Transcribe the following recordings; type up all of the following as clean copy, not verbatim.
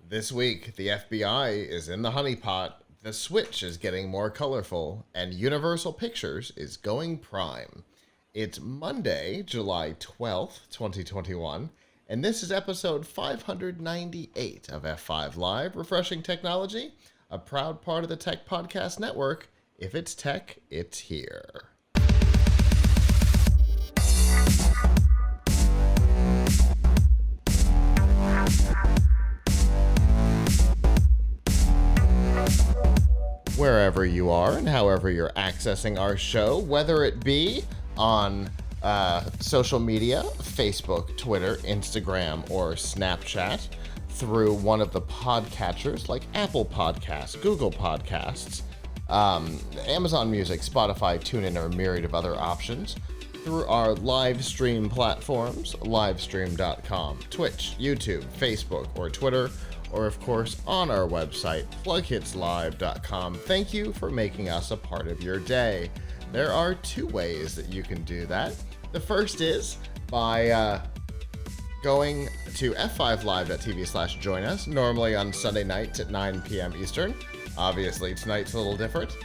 This week, the FBI is in the honeypot, the Switch is getting more colorful, and Universal Pictures is going prime. It's Monday, July 12th, 2021, and this is episode 598 of F5 Live, Refreshing Technology, a proud part of the Tech Podcast Network. If it's tech, it's here. Wherever you are and however you're accessing our show, whether it be on social media, Facebook, Twitter, Instagram, or Snapchat, through one of the podcatchers like Apple Podcasts, Google Podcasts, Amazon Music, Spotify, TuneIn, or a myriad of other options, through our live stream platforms, livestream.com, Twitch, YouTube, Facebook, or Twitter, or of course on our website, PLUGHITZlive.com. Thank you for making us a part of your day. There are two ways that you can do that. The first is by going to f5live.tv/join us, normally on Sunday nights at 9 p.m. Eastern. Obviously, tonight's a little different.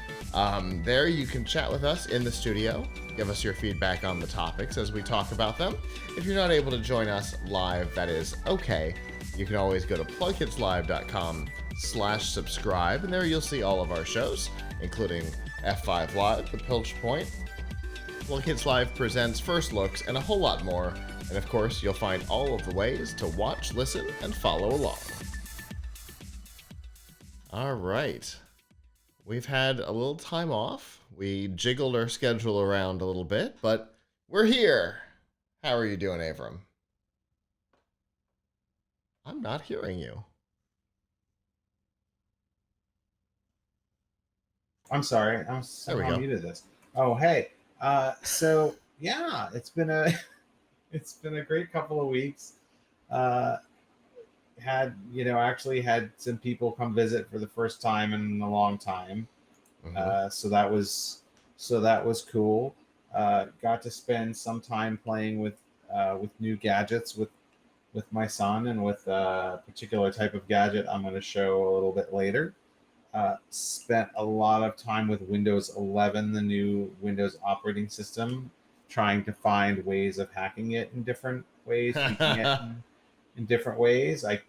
There you can chat with us in the studio, give us your feedback on the topics as we talk about them. If you're not able to join us live, that is okay. You can always go to plughitzlive.com/subscribe, and there you'll see all of our shows, including F5 Live, The Piltch Point, PLUGHITZ Live Presents First Looks, and a whole lot more. And of course, you'll find all of the ways to watch, listen, and follow along. All right. We've had a little time off. We jiggled our schedule around a little bit, but we're here. How are you doing, Avram? I'm not hearing you. I'm sorry. I'm somehow muted this. Oh, hey. So yeah, it's been a great couple of weeks. Actually had some people come visit for the first time in a long time. Mm-hmm. So that was cool. Got to spend some time playing with new gadgets with my son, and with a particular type of gadget I'm going to show a little bit later. Spent a lot of time with Windows 11, the new Windows operating system, trying to find ways of hacking it in different ways, tweaking it in different ways. I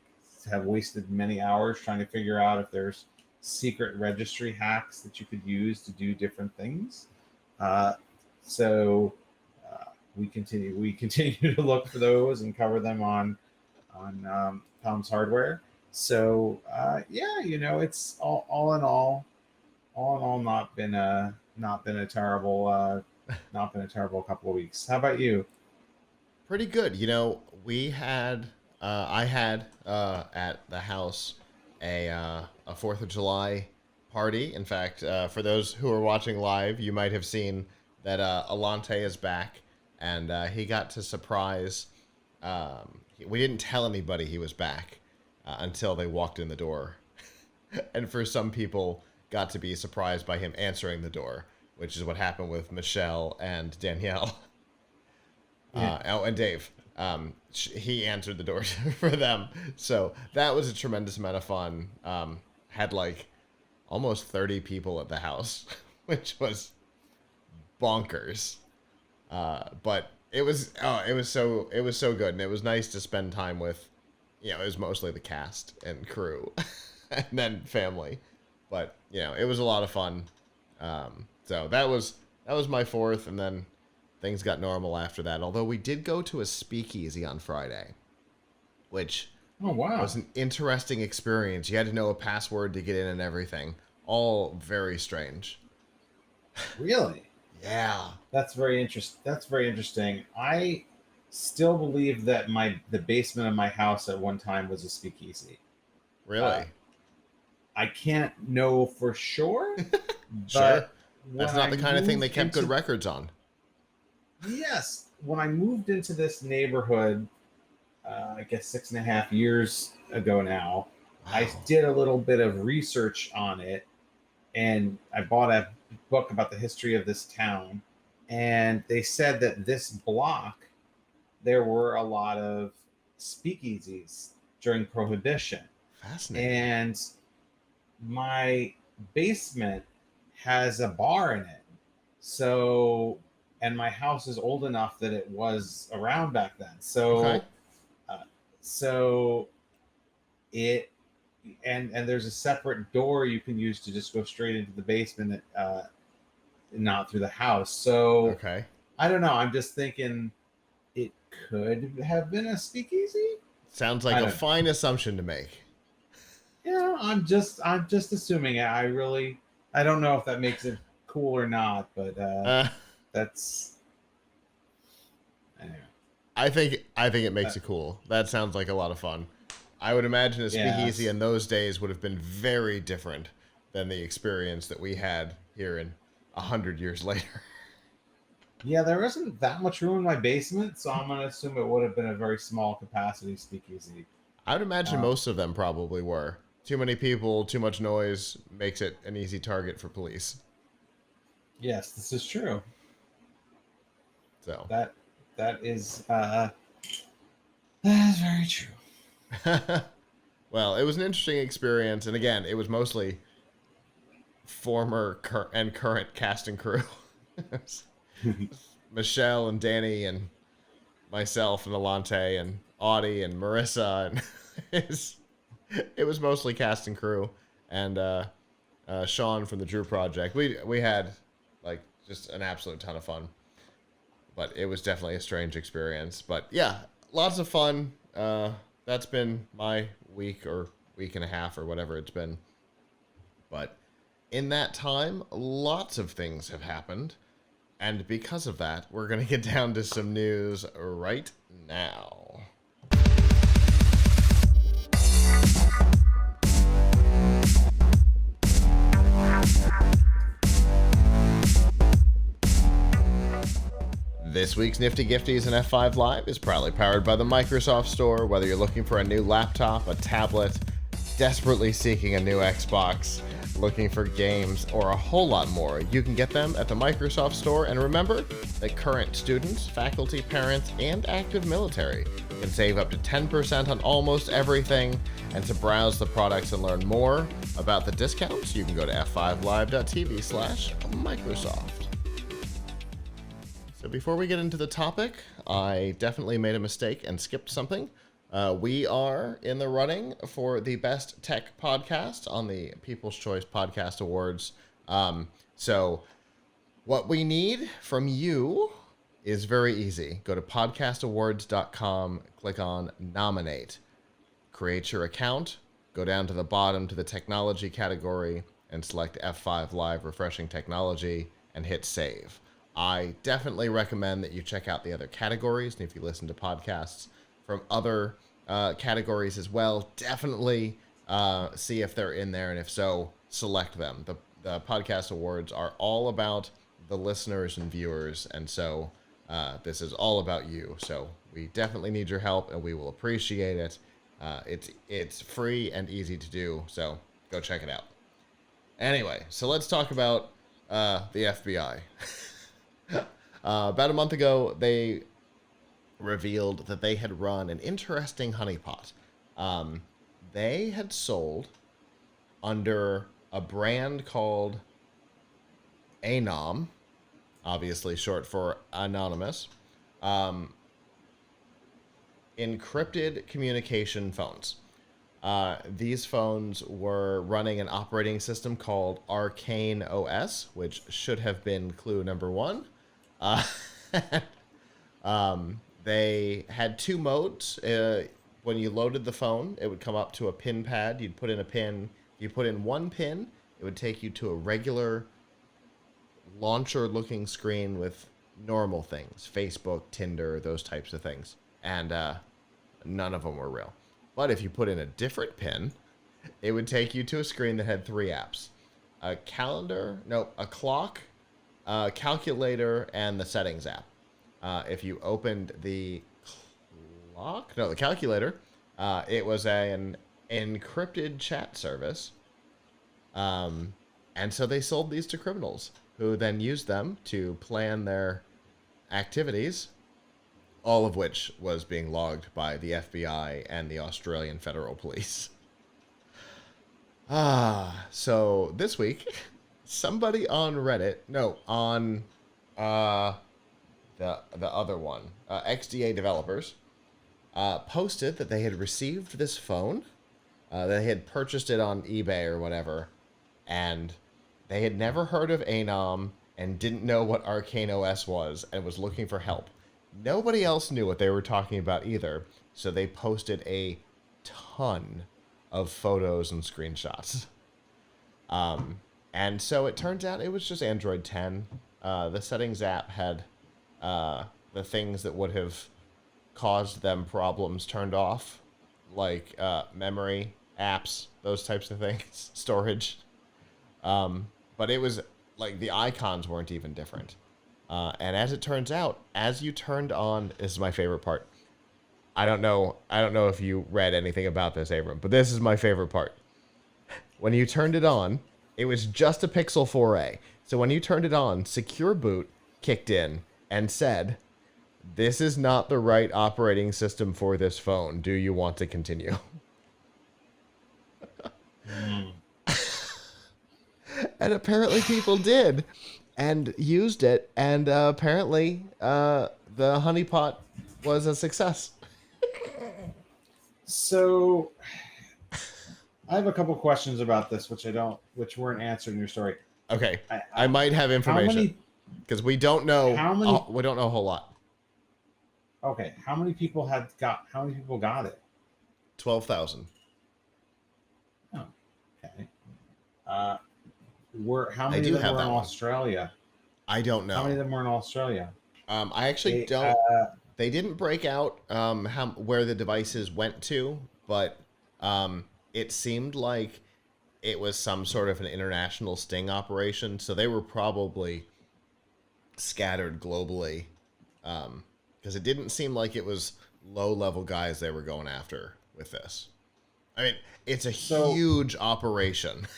have wasted many hours trying to figure out if there's secret registry hacks that you could use to do different things. We continue to look for those and cover them on Palm's Hardware. So it's all in all not been a terrible couple of weeks. How about you? Pretty good. I had at the house a 4th of July party. In fact, for those who are watching live, you might have seen that Alante is back, and he got to surprise. We didn't tell anybody he was back until they walked in the door. And for some people, got to be surprised by him answering the door, which is what happened with Michelle and Danielle. Yeah. And Dave. He answered the door for them. So that was a tremendous amount of fun. Had like almost 30 people at the house, which was bonkers. But it was so good, and it was nice to spend time with, it was mostly the cast and crew and then family. But, it was a lot of fun. So that was my 4th, and then things got normal after that. Although we did go to a speakeasy on Friday, which was an interesting experience. You had to know a password to get in and everything. All very strange. Really? Yeah. That's very interesting. I still believe that the basement of my house at one time was a speakeasy. Really? I can't know for sure. Sure. That's not the kind of thing they kept good records on. Yes. When I moved into this neighborhood, I guess 6.5 years ago now, wow. I did a little bit of research on it, and I bought a book about the history of this town. And they said that this block, there were a lot of speakeasies during Prohibition. Fascinating. And my basement has a bar in it. So, and my house is old enough that it was around back then. Okay. Uh, so it, and there's a separate door you can use to just go straight into the basement, not through the house. So Okay. I don't know. I'm just thinking it could have been a speakeasy. Sounds like I a don't know. fine assumption to make. Yeah, I'm just assuming it. I don't know if that makes it cool or not, but Uh, that's anyway. I think it Uh, makes it cool. That sounds like a lot of fun. I would imagine a speakeasy yes. in those days would have been very different than the experience that we had here in 100 years later. Yeah, there isn't that much room in my basement, so I'm gonna assume it would have been a very small capacity speakeasy. I would imagine Uh, most of them probably were. Too many people, too much noise makes it an easy target for police. yes, this is true. So, That that is that is very true. well, it was an interesting experience, and again, it was mostly former and current cast and crew. Michelle and Danny and myself and Alante and Audie and Marissa, and it was mostly cast and crew, and Sean from the Drew Project. We had like just an absolute ton of fun, but it was definitely a strange experience. But yeah, lots of fun. That's been my week or week and a half or whatever it's been. But in that time, lots of things have happened. And because of that, we're going to get down to some news right now. This week's Nifty Gifties and F5 Live is proudly powered by the Microsoft Store. Whether you're looking for a new laptop, a tablet, desperately seeking a new Xbox, looking for games, or a whole lot more, you can get them at the Microsoft Store. And remember that current students, faculty, parents, and active military can save up to 10% on almost everything. And to browse the products and learn more about the discounts, you can go to f5live.tv/Microsoft. So before we get into the topic, I definitely made a mistake and skipped something. We are in the running for the Best Tech Podcast on the People's Choice Podcast Awards. So what we need from you is very easy. Go to podcastawards.com, click on Nominate. Create your account, go down to the bottom to the Technology category, and select F5 Live Refreshing Technology, and hit Save. I definitely recommend that you check out the other categories, and if you listen to podcasts from other categories as well, definitely see if they're in there, and if so, select them. The podcast awards are all about the listeners and viewers, and so this is all about you. So we definitely need your help, and we will appreciate it. It's free and easy to do, so go check it out. Anyway, so let's talk about the FBI. About a month ago, they revealed that they had run an interesting honeypot. They had sold under a brand called Anom, obviously short for anonymous, encrypted communication phones. These phones were running an operating system called Arcane OS, which should have been clue number one. They had two modes. When you loaded the phone, it would come up to a pin pad. You'd put in a pin. If you put in one pin, it would take you to a regular launcher-looking screen with normal things. Facebook, Tinder, those types of things. And none of them were real. But if you put in a different pin, it would take you to a screen that had three apps. A clock, a calculator, and the settings app. If you opened the calculator, it was an encrypted chat service. And so they sold these to criminals who then used them to plan their activities, all of which was being logged by the FBI and the Australian Federal Police. So this week, somebody on Reddit, no, on the other one, XDA developers, posted that they had received this phone. They had purchased it on eBay or whatever, and they had never heard of Anom and didn't know what Arcane OS was and was looking for help. Nobody else knew what they were talking about either, so they posted a ton of photos and screenshots. And so it turns out it was just Android 10. The settings app had the things that would have caused them problems turned off, like memory, apps, those types of things, storage. But it was like the icons weren't even different. And as it turns out, as you turned on, this is my favorite part. I don't know if you read anything about this, Avram, but this is my favorite part. When you turned it on, it was just a Pixel 4a. So when you turned it on, Secure Boot kicked in and said, "This is not the right operating system for this phone. Do you want to continue?" And apparently people did and used it, and apparently the honeypot was a success. So I have a couple questions about this, which weren't answered in your story. Okay, I might have information because we don't know. We don't know a whole lot. Okay, how many people got it? 12,000. Oh, okay. How many of them were in Australia? I don't know. How many of them were in Australia? I actually don't. They didn't break out where the devices went to, but it seemed like it was some sort of an international sting operation, so they were probably scattered globally, because it didn't seem like it was low-level guys they were going after with this. I mean, it's a huge operation.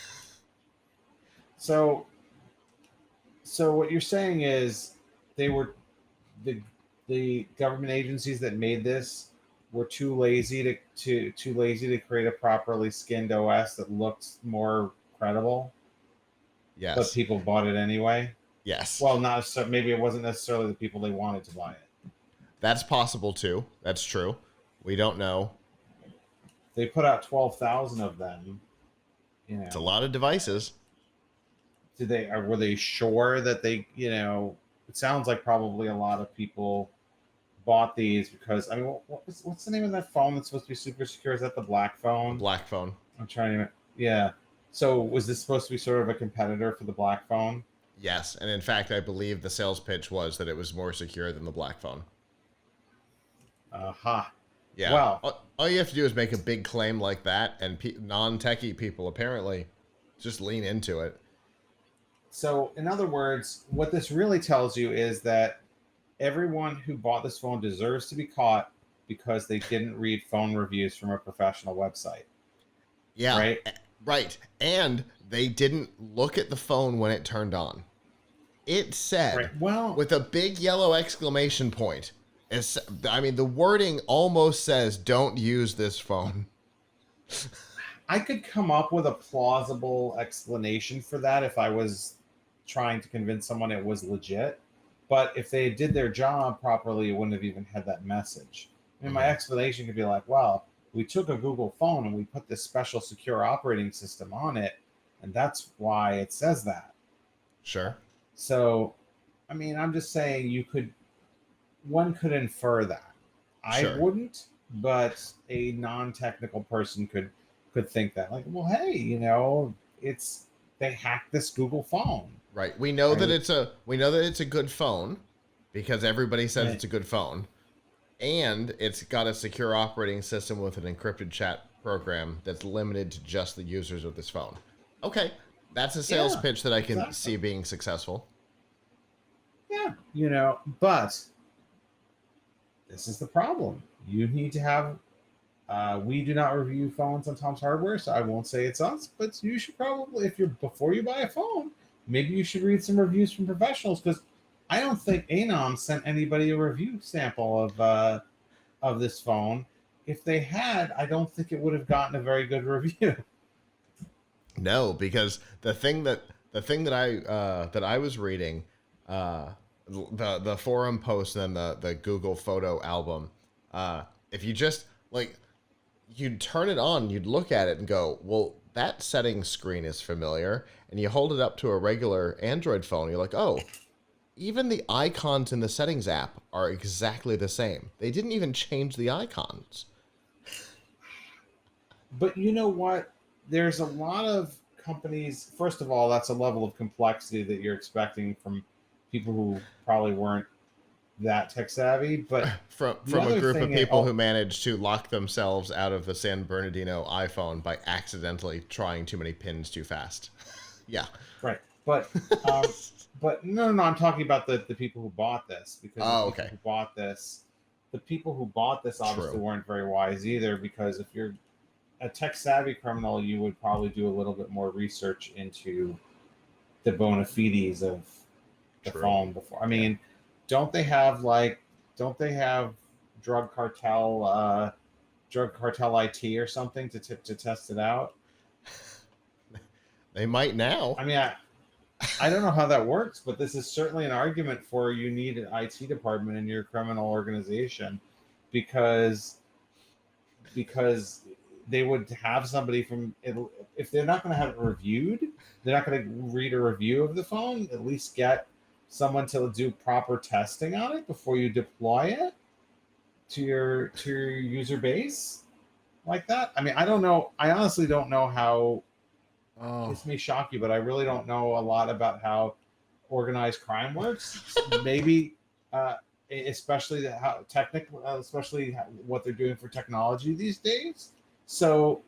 So what you're saying is they were the government agencies that made this were too lazy to create a properly skinned OS that looked more credible. Yes. But people bought it anyway. Yes. Well, maybe it wasn't necessarily the people they wanted to buy it. That's possible too. That's true. We don't know. They put out 12,000 of them. You know, it's a lot of devices. Were they sure that they? It sounds like probably a lot of people bought these because what's the name of that phone that's supposed to be super secure? Is that the black phone? The black phone. I'm trying to. Yeah. So was this supposed to be sort of a competitor for the black phone? Yes, and in fact, I believe the sales pitch was that it was more secure than the black phone. Aha. Yeah. Well, all you have to do is make a big claim like that, and non-techie people apparently just lean into it. So, in other words, what this really tells you is that everyone who bought this phone deserves to be caught because they didn't read phone reviews from a professional website. Yeah. Right? Right. And they didn't look at the phone when it turned on. It said, with a big yellow exclamation point, the wording almost says, "Don't use this phone." I could come up with a plausible explanation for that if I was trying to convince someone it was legit. But if they did their job properly, it wouldn't have even had that message. My explanation could be like, well, we took a Google phone and we put this special secure operating system on it, and that's why it says that. Sure. So, I'm just saying one could infer that. I wouldn't, but a non-technical person could think that. Like, well, hey, they hacked this Google phone. Right. We know that it's a good phone because everybody says it's a good phone. And it's got a secure operating system with an encrypted chat program that's limited to just the users of this phone. Okay. That's a sales pitch that I can see being successful. Yeah. But this is the problem. You need to have we do not review phones on Tom's Hardware, so I won't say it's us, but you should probably, before you buy a phone, maybe you should read some reviews from professionals, because I don't think Anom sent anybody a review sample of this phone. If they had, I don't think it would have gotten a very good review. No, because the thing that I was reading, the forum post and then the Google photo album, if you just like you'd turn it on, you'd look at it and go, well, that settings screen is familiar, and you hold it up to a regular Android phone, you're like, oh, even the icons in the settings app are exactly the same. They didn't even change the icons. But you know what? There's a lot of companies. First of all, that's a level of complexity that you're expecting from people who probably weren't that tech savvy. But from the a other group of thing, people who managed to lock themselves out of the San Bernardino iPhone by accidentally trying too many pins too fast. Yeah. right? But no, I'm talking about the people who bought this, because Oh, the people okay. who bought this, obviously True. weren't very wise either. Because if you're a tech savvy criminal, you would probably do a little bit more research into the bona fides of the True. phone before. I Yeah. mean, don't they have drug cartel IT or something to test it out? They might now. I mean, I don't know how that works, but this is certainly an argument for you need an IT department in your criminal organization, because they would have somebody from it. If they're not going to have it reviewed, they're not going to read a review of the phone. At least get someone to do proper testing on it before you deploy it to your user base like that. I mean, I don't know. I honestly don't know how. Oh. This may shock you, but I really don't know a lot about how organized crime works. Maybe, especially especially what they're doing for technology these days. So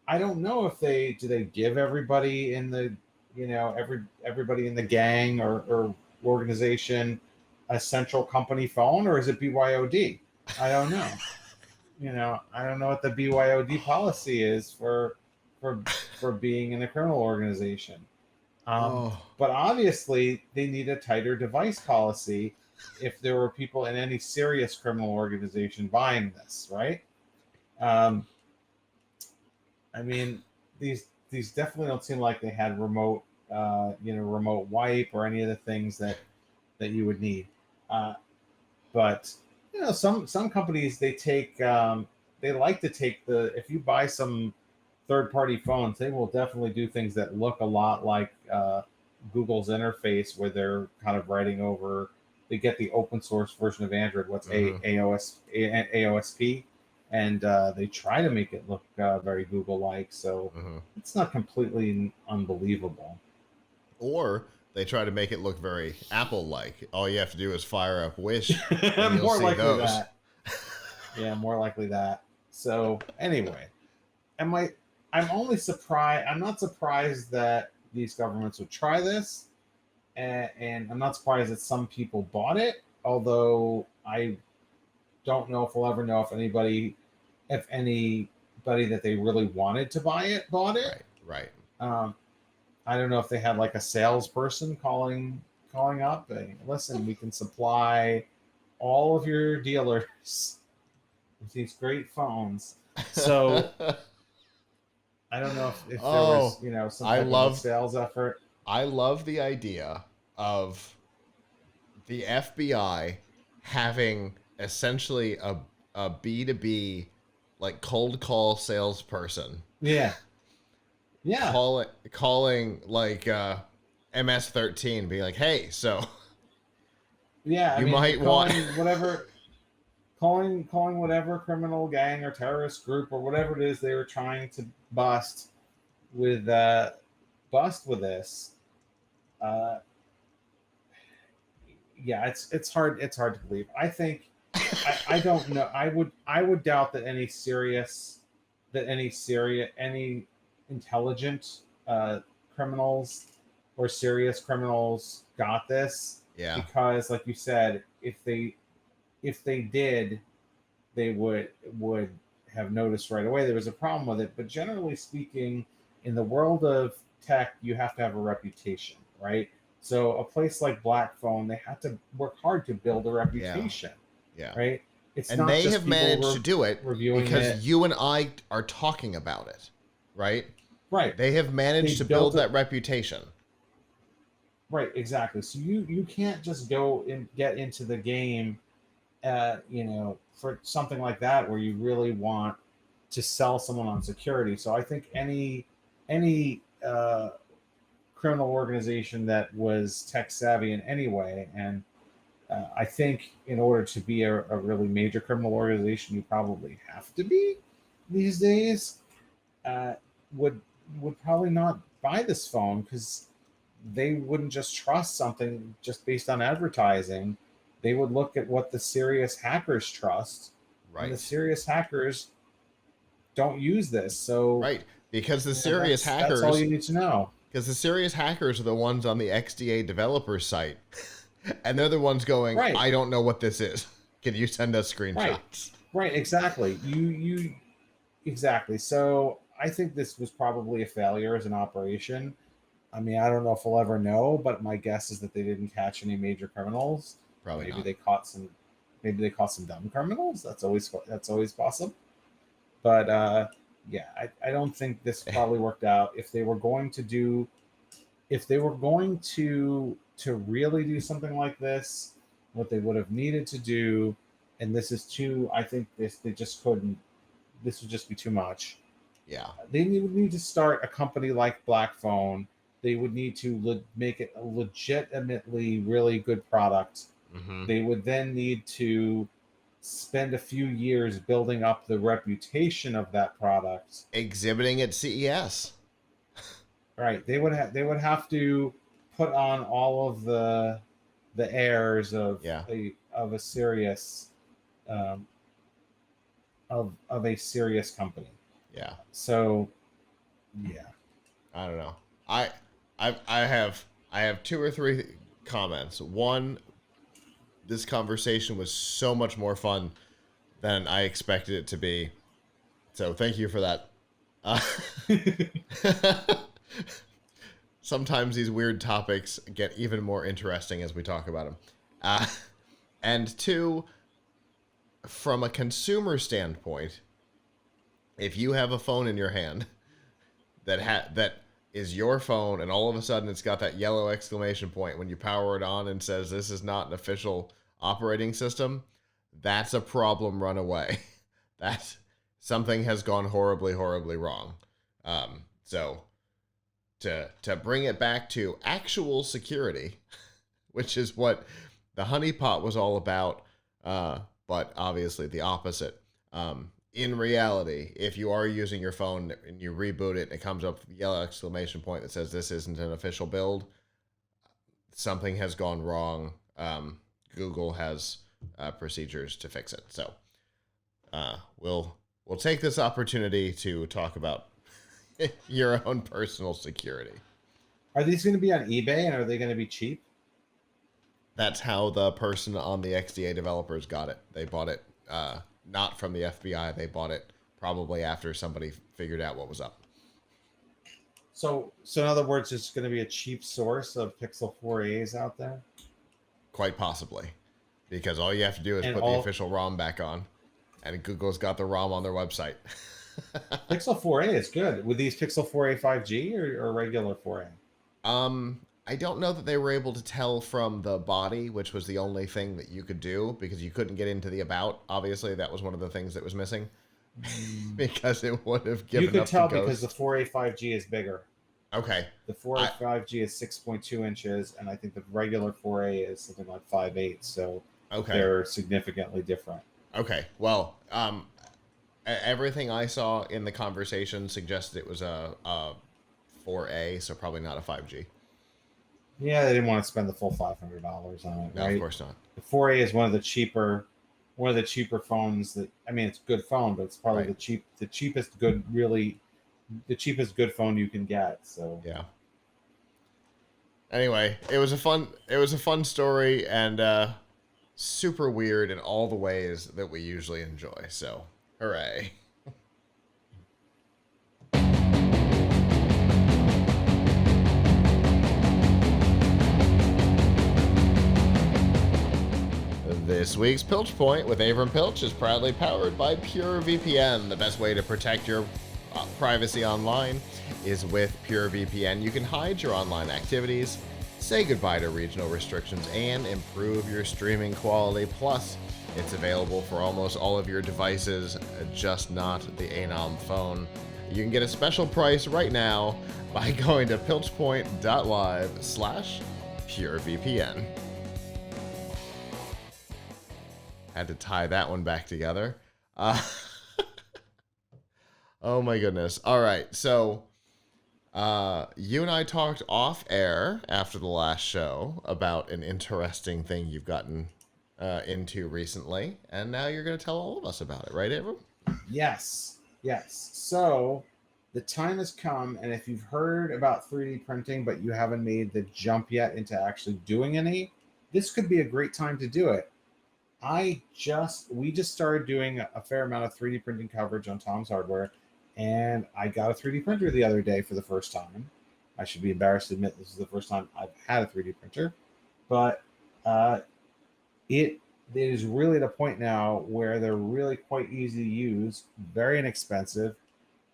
I don't know if they give everybody in the everybody in the gang or organization a central company phone, or is it BYOD? I don't know. I don't know what the BYOD policy is for being in a criminal organization. But obviously, they need a tighter device policy if there were people in any serious criminal organization buying this, right? I mean, these definitely don't seem like they had remote wipe or any of the things that you would need. But some companies, they take they like to take if you buy some third-party phones, they will definitely do things that look a lot like Google's interface, where they're kind of writing over. They get the open source version of Android, AOSP, and they try to make it look very Google-like. So it's not completely unbelievable. Or they try to make it look very Apple-like. All you have to do is fire up Wish, and you'll More see likely those. that. Yeah, more likely that. So anyway, I'm only surprised. I'm not surprised that these governments would try this, and I'm not surprised that some people bought it. Although I don't know if we'll ever know if anybody that they really wanted to buy it bought it. Right. I don't know if they had like a salesperson calling up and, listen, we can supply all of your dealers with these great phones. So I don't know if there was some type of sales effort. I love the idea of the FBI having essentially a B2B like cold call salesperson. Yeah. Calling like MS-13, being like, hey, so yeah, you might want calling whatever criminal gang or terrorist group or whatever it is they were trying to bust with this. Yeah, it's hard to believe. I think I don't know. I would doubt that any intelligent criminals or serious criminals got this. Yeah. Because, like you said, if they did, they would have noticed right away there was a problem with it. But generally speaking, in the world of tech, you have to have a reputation, right? So a place like Black Phone, they had to work hard to build a reputation. Yeah. Right? It's and not they just have managed to do it because reviewing you and I are talking about it, right? Right. They have managed to build that reputation. Right, exactly. So you can't just go and get into the game, for something like that where you really want to sell someone on security. So I think any criminal organization that was tech savvy in any way, and I think in order to be a really major criminal organization, you probably have to be these days. Uh, would probably not buy this phone because they wouldn't just trust something just based on advertising. They would look at what the serious hackers trust. Right. And the serious hackers don't use this. So right, because the serious hackers, that's all you need to know. Because the serious hackers are the ones on the XDA developer site. And they're the ones going, right. I don't know what this is. Can you send us screenshots? Right, exactly. You exactly. So I think this was probably a failure as an operation. I mean, I don't know if we'll ever know, but my guess is that they didn't catch any major criminals. Probably maybe not. Maybe they caught some dumb criminals. That's always possible. But I don't think this probably worked out. If they were going to really do something like this, what they would have needed to do, and this is too, I think they just couldn't. This would just be too much. Yeah. They would need to start a company like Black Phone. They would need to make it a legitimately really good product. Mm-hmm. They would then need to spend a few years building up the reputation of that product, exhibiting at CES. Right. They would have to put on all of the airs of a serious of a serious company. Yeah. So yeah. I don't know. I have 2 or 3 comments. One, this conversation was so much more fun than I expected it to be. So thank you for that. Sometimes these weird topics get even more interesting as we talk about them. And 2, from a consumer standpoint, if you have a phone in your hand that is your phone, and all of a sudden it's got that yellow exclamation point when you power it on and says this is not an official operating system, that's a problem. Run away. That something has gone horribly, horribly wrong. So to bring it back to actual security, which is what the honeypot was all about, but obviously the opposite. In reality, if you are using your phone and you reboot it and it comes up with a yellow exclamation point that says this isn't an official build, something has gone wrong. Google has procedures to fix it. So we'll take this opportunity to talk about your own personal security. Are these going to be on eBay, and are they going to be cheap? That's how the person on the XDA developers got it. They bought it not from the FBI. They bought it probably after somebody figured out what was up. So in other words, it's going to be a cheap source of Pixel 4a's out there? Quite possibly. Because all you have to do is put the official ROM back on. And Google's got the ROM on their website. Pixel 4a is good. Were these Pixel 4a 5G or regular 4a? I don't know that they were able to tell from the body, which was the only thing that you could do, because you couldn't get into the about. Obviously, that was one of the things that was missing. Because it would have given up. You could tell because the 4a 5G is bigger. Okay. The 4a 5G is 6.2 inches, and I think the regular 4a is something like 5.8. So they're significantly different. Okay. Well, everything I saw in the conversation suggested it was a 4A, so probably not a 5G. Yeah, they didn't want to spend the full $500 on it. No, right? Of course not. The 4A is one of the cheaper phones. That, I mean, it's a good phone, but it's probably the cheapest good phone you can get. So yeah. Anyway, it was a fun story, and super weird in all the ways that we usually enjoy. So, hooray. This week's Piltch Point with Avram Piltch is proudly powered by PureVPN, the best way to protect your privacy online. is with PureVPN. You can hide your online activities, say goodbye to regional restrictions, and improve your streaming quality. Plus, it's available for almost all of your devices, just not the Anom phone. You can get a special price right now by going to piltchpoint.live/purevpn. Had to tie that one back together. Oh my goodness. All right. So you and I talked off air after the last show about an interesting thing you've gotten into recently. And now you're going to tell all of us about it, right, Avram? Yes. So the time has come, and if you've heard about 3D printing, but you haven't made the jump yet into actually doing any, this could be a great time to do it. We just started doing a fair amount of 3D printing coverage on Tom's Hardware, and I got a 3D printer the other day for the first time. I should be embarrassed to admit this is the first time I've had a 3D printer, but it is really at a point now where they're really quite easy to use, very inexpensive,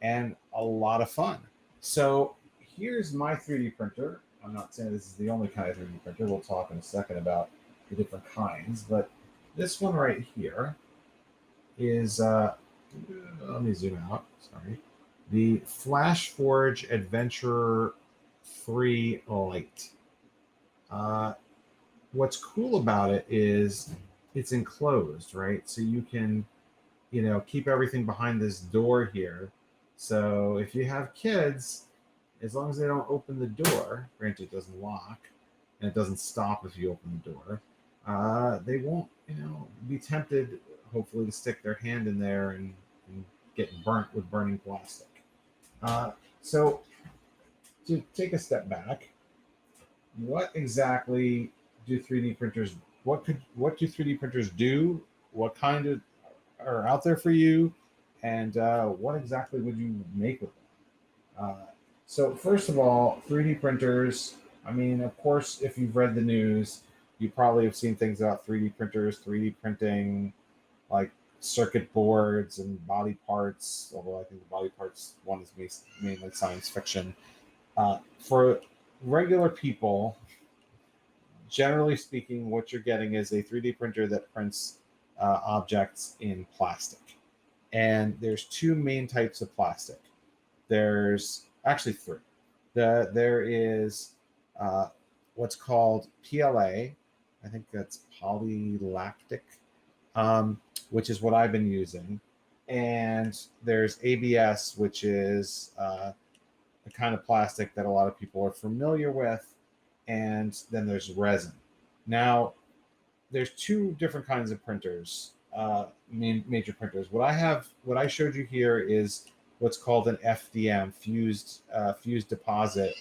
and a lot of fun. So here's my 3D printer. I'm not saying this is the only kind of 3D printer. We'll talk in a second about the different kinds, but this one right here is, let me zoom out, sorry, the FlashForge Adventurer 3 Lite. What's cool about it is it's enclosed, right? So you can, keep everything behind this door here. So if you have kids, as long as they don't open the door, granted it doesn't lock, and it doesn't stop if you open the door, they won't, be tempted, hopefully, to stick their hand in there and get burnt with burning plastic. So to take a step back, what exactly do 3D printers? What do 3D printers do? What kind of are out there for you, and what exactly would you make with them? So first of all, 3D printers. I mean, of course, if you've read the news, you probably have seen things about 3D printers, 3D printing, like circuit boards and body parts, although I think the body parts one is mainly science fiction. For regular people, generally speaking, what you're getting is a 3D printer that prints objects in plastic. And there's two main types of plastic. There's actually three. There is what's called PLA. I think that's polylactic, which is what I've been using. And there's ABS, which is a kind of plastic that a lot of people are familiar with. And then there's resin. Now, there's two different kinds of printers, major printers. What I showed you here is what's called an FDM, fused deposit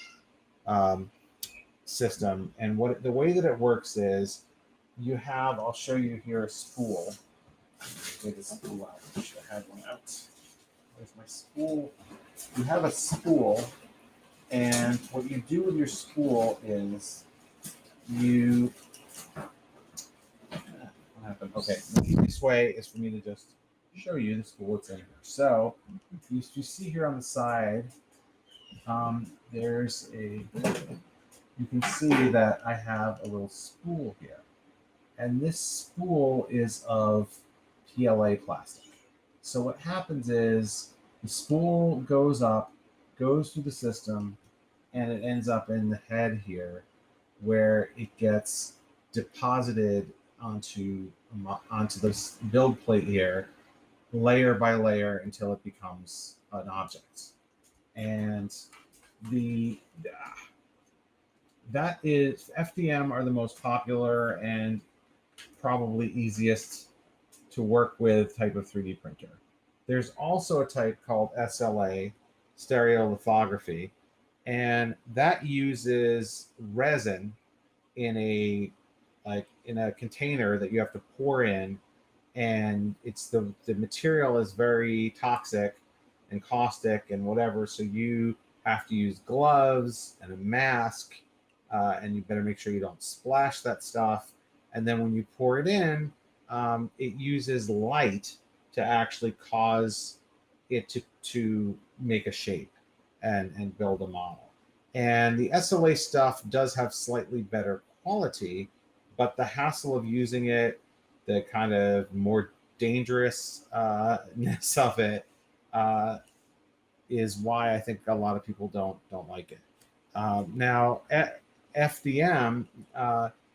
system. And the way that it works is you have, I'll show you here a spool. Get the spool out. I should have had one out. Where's my spool? You have a spool, and what you do with your spool is what happened? Okay, the easiest way is for me to just show you the spool that's in here. So you see here on the side, you can see that I have a little spool here. And this spool is of PLA plastic. So what happens is the spool goes through the system, and it ends up in the head here, where it gets deposited onto this build plate here, layer by layer, until it becomes an object. And that is, FDM are the most popular and probably easiest to work with type of 3D printer. There's also a type called SLA, stereolithography, and that uses resin in a container that you have to pour in, and it's the material is very toxic and caustic and whatever, so you have to use gloves and a mask, and you better make sure you don't splash that stuff. And then when you pour it in, it uses light to actually cause it to make a shape. and build a model. And the SLA stuff does have slightly better quality, but the hassle of using it, the kind of more dangerousness of it, is why I think a lot of people don't like it. Now, FDM,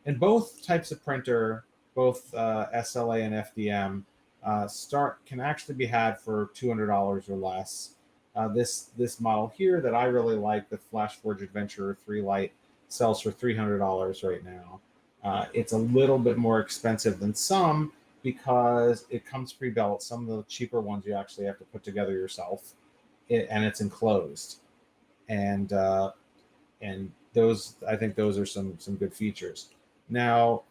and both types of printer, both SLA and FDM, can actually be had for $200 or less. This model here that I really like, the FlashForge Adventurer 3 Lite, sells for $300 right now. It's a little bit more expensive than some because it comes pre-built. Some of the cheaper ones you actually have to put together yourself, and it's enclosed. And those, I think those are some good features. Now,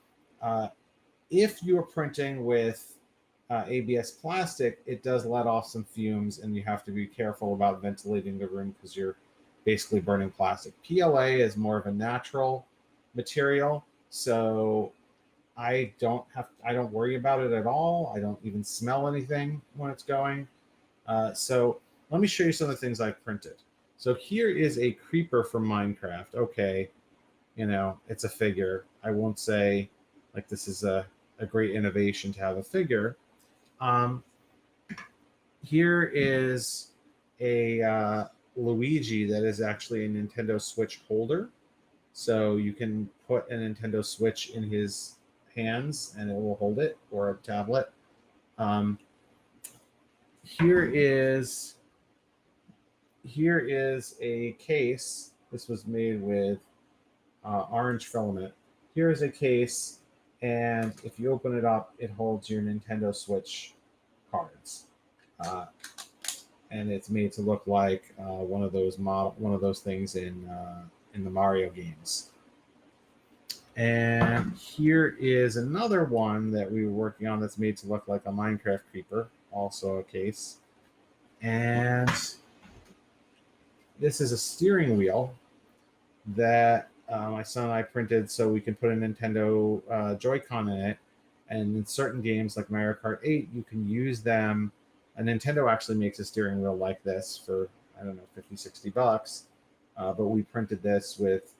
if you're printing with ABS plastic, it does let off some fumes, and you have to be careful about ventilating the room because you're basically burning plastic. PLA is more of a natural material, so I don't worry about it at all. I don't even smell anything when it's going. So let me show you some of the things I printed. So here is a creeper from Minecraft. Okay, it's a figure. I won't say like this is a great innovation to have a figure. Here is a Luigi that is actually a Nintendo Switch holder. So you can put a Nintendo Switch in his hands and it will hold it, or a tablet. Here is a case. This was made with orange filament. Here is a case, and if you open it up, it holds your Nintendo Switch cards, and it's made to look like one of those things in the Mario games. And here is another one that we were working on that's made to look like a Minecraft creeper, also a case. And this is a steering wheel that my son and I printed so we can put a Nintendo Joy-Con in it. And in certain games like Mario Kart 8, you can use them. And Nintendo actually makes a steering wheel like this for, I don't know, $50-$60. But we printed this with,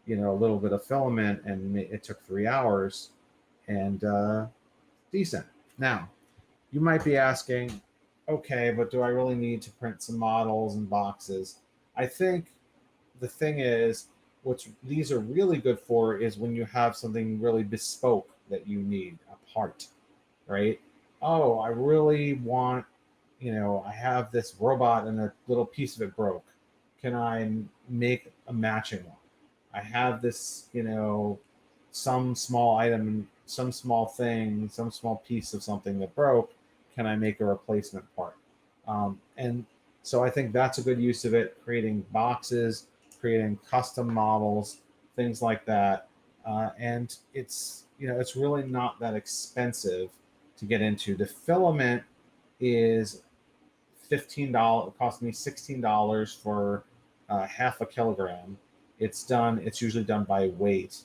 a little bit of filament, and it took 3 hours, and decent. Now, you might be asking, okay, but do I really need to print some models and boxes? I think the thing is, what these are really good for is when you have something really bespoke that you need, a part, right? Oh, I really want, I have this robot and a little piece of it broke. Can I make a matching one? I have this, some small item, some small thing, some small piece of something that broke. Can I make a replacement part? And so I think that's a good use of it, creating boxes, creating custom models, things like that. And it's, it's really not that expensive to get into. The filament is $15. It cost me $16 for half a kilogram. It's usually done by weight,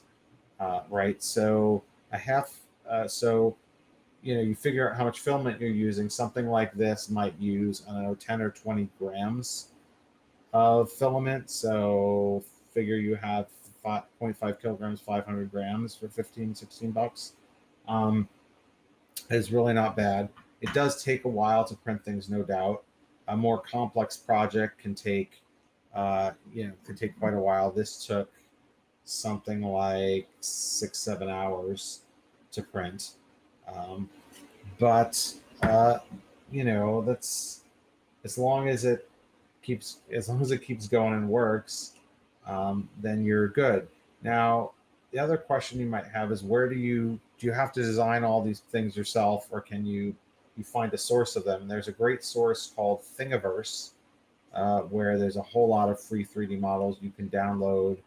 right? So you figure out how much filament you're using. Something like this might use, 10 or 20 grams of filament. So figure you have 0.5 kilograms, 500 grams for $15-$16. Is really not bad. It does take a while to print things, no doubt. A more complex project can take quite a while. This took something like 6-7 hours to print. But that's as long as it keeps going and works, then you're good. Now, the other question you might have is, do you have to design all these things yourself, or can you find a source of them? And there's a great source called Thingiverse, where there's a whole lot of free 3D models you can download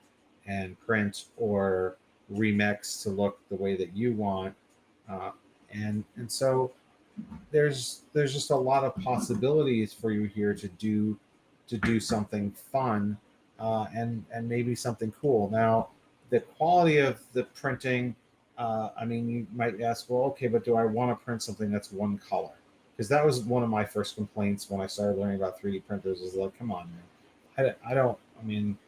and print or remix to look the way that you want. And so there's just a lot of possibilities for you here to do something fun, and maybe something cool. Now, the quality of the printing, you might ask, well, okay, but do I want to print something that's one color? Because that was one of my first complaints when I started learning about 3D printers, is like, come on, man. I don't. I mean,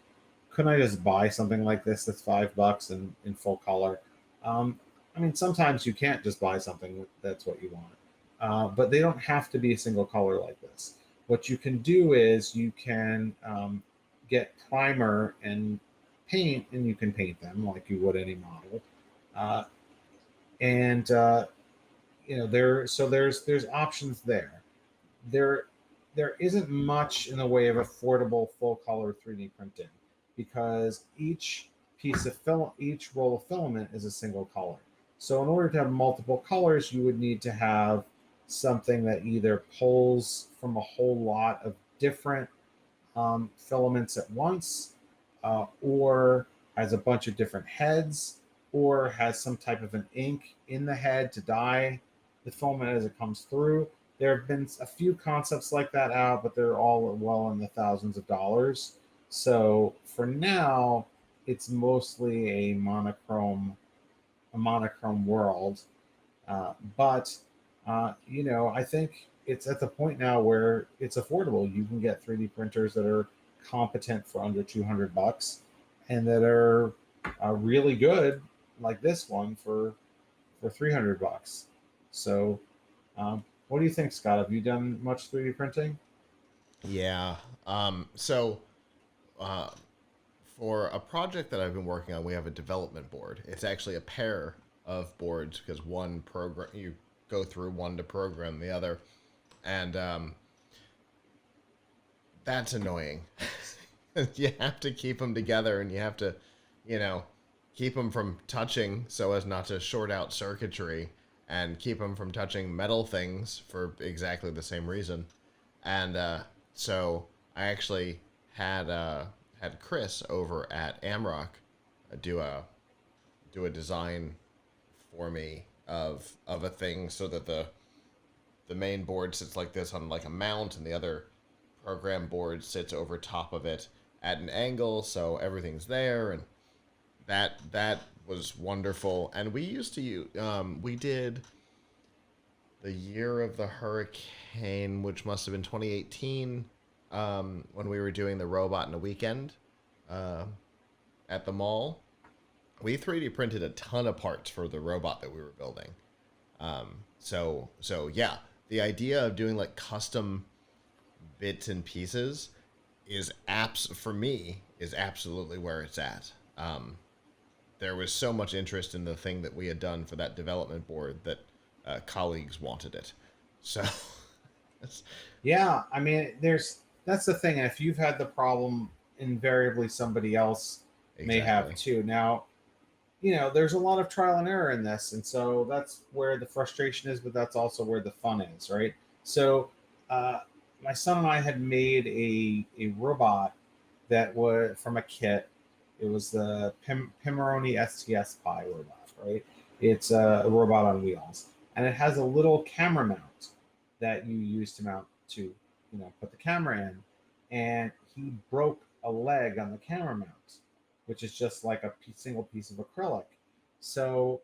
couldn't I just buy something like this that's $5 in full color? Um, I mean, sometimes you can't just buy something that's what you want, but they don't have to be a single color like this. What you can do is you can get primer and paint, and you can paint them like you would any model. Uh, and there's options there. There there isn't much in the way of affordable full color 3D printing because each roll of filament is a single color. So in order to have multiple colors, you would need to have something that either pulls from a whole lot of different filaments at once, or has a bunch of different heads, or has some type of an ink in the head to dye the filament as it comes through. There have been a few concepts like that out, but they're all well in the thousands of dollars. So for now, it's mostly a monochrome world. But I think it's at the point now where it's affordable. You can get 3D printers that are competent for under $200 and that are really good, like this one for $300. So, what do you think, Scott? Have you done much 3D printing? Yeah. So uh, for a project that I've been working on, we have a development board. It's actually a pair of boards because one program you go through one to program the other, and that's annoying. You have to keep them together, and you have to, you know, keep them from touching so as not to short out circuitry, and keep them from touching metal things for exactly the same reason. And so I actually had Chris over at Amrock do a design for me of a thing so that the main board sits like this on like a mount, and the other program board sits over top of it at an angle, so everything's there, and that was wonderful. And we used to use we did the year of the hurricane, which must have been 2018, when we were doing the robot in a weekend uh, at the mall. We 3D printed a ton of parts for the robot that we were building. So yeah, the idea of doing like custom bits and pieces is apps for me is absolutely where it's at. There was so much interest in the thing that we had done for that development board that colleagues wanted it. So Yeah, I mean, that's the thing. If you've had the problem, invariably somebody else may have exactly. too. Now, there's a lot of trial and error in this, and so that's where the frustration is, but that's also where the fun is, right? So, uh, my son and I had made a robot that was from a kit. It was the Pimoroni STS Pi robot, right? It's a robot on wheels, and it has a little camera mount that you use to put the camera in. And he broke a leg on the camera mount, which is just like a single piece of acrylic. So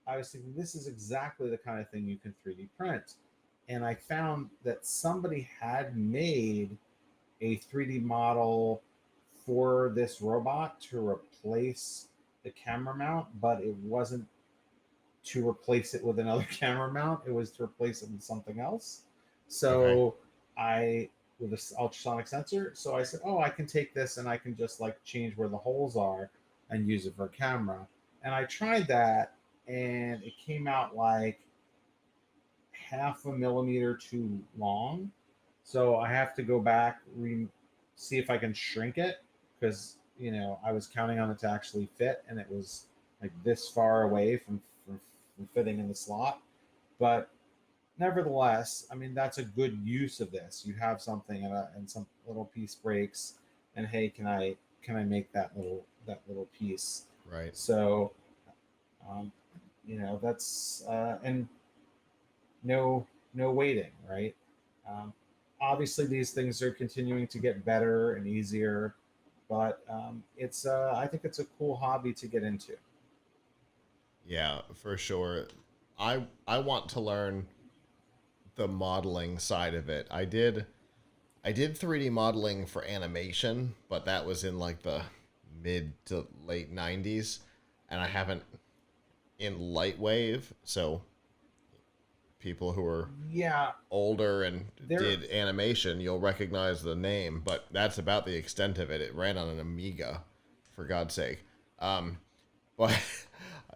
I was thinking, this is exactly the kind of thing you can 3D print. And I found that somebody had made a 3D model for this robot to replace the camera mount, but it wasn't to replace it with another camera mount. It was to replace it with something else. Okay. So I with this ultrasonic sensor. So I said, oh, I can take this and I can just like change where the holes are and use it for a camera. And I tried that, and it came out like half a millimeter too long. So I have to go back, see if I can shrink it, because I was counting on it to actually fit, and it was like this far away from fitting in the slot. But nevertheless, I mean, that's a good use of this. You have something, and some little piece breaks, and hey, can I make that little piece? Right. So, um, that's and no waiting, right? Um, Obviously, these things are continuing to get better and easier, but it's I think it's a cool hobby to get into. Yeah, for sure. I want to learn the modeling side of it. I I did 3D modeling for animation, but that was in like the mid to late 90s, and I haven't in Lightwave, so people who are Yeah, older and there. did animation, you'll recognize the name, but that's about the extent of it. It ran on an Amiga, for God's sake. Um, but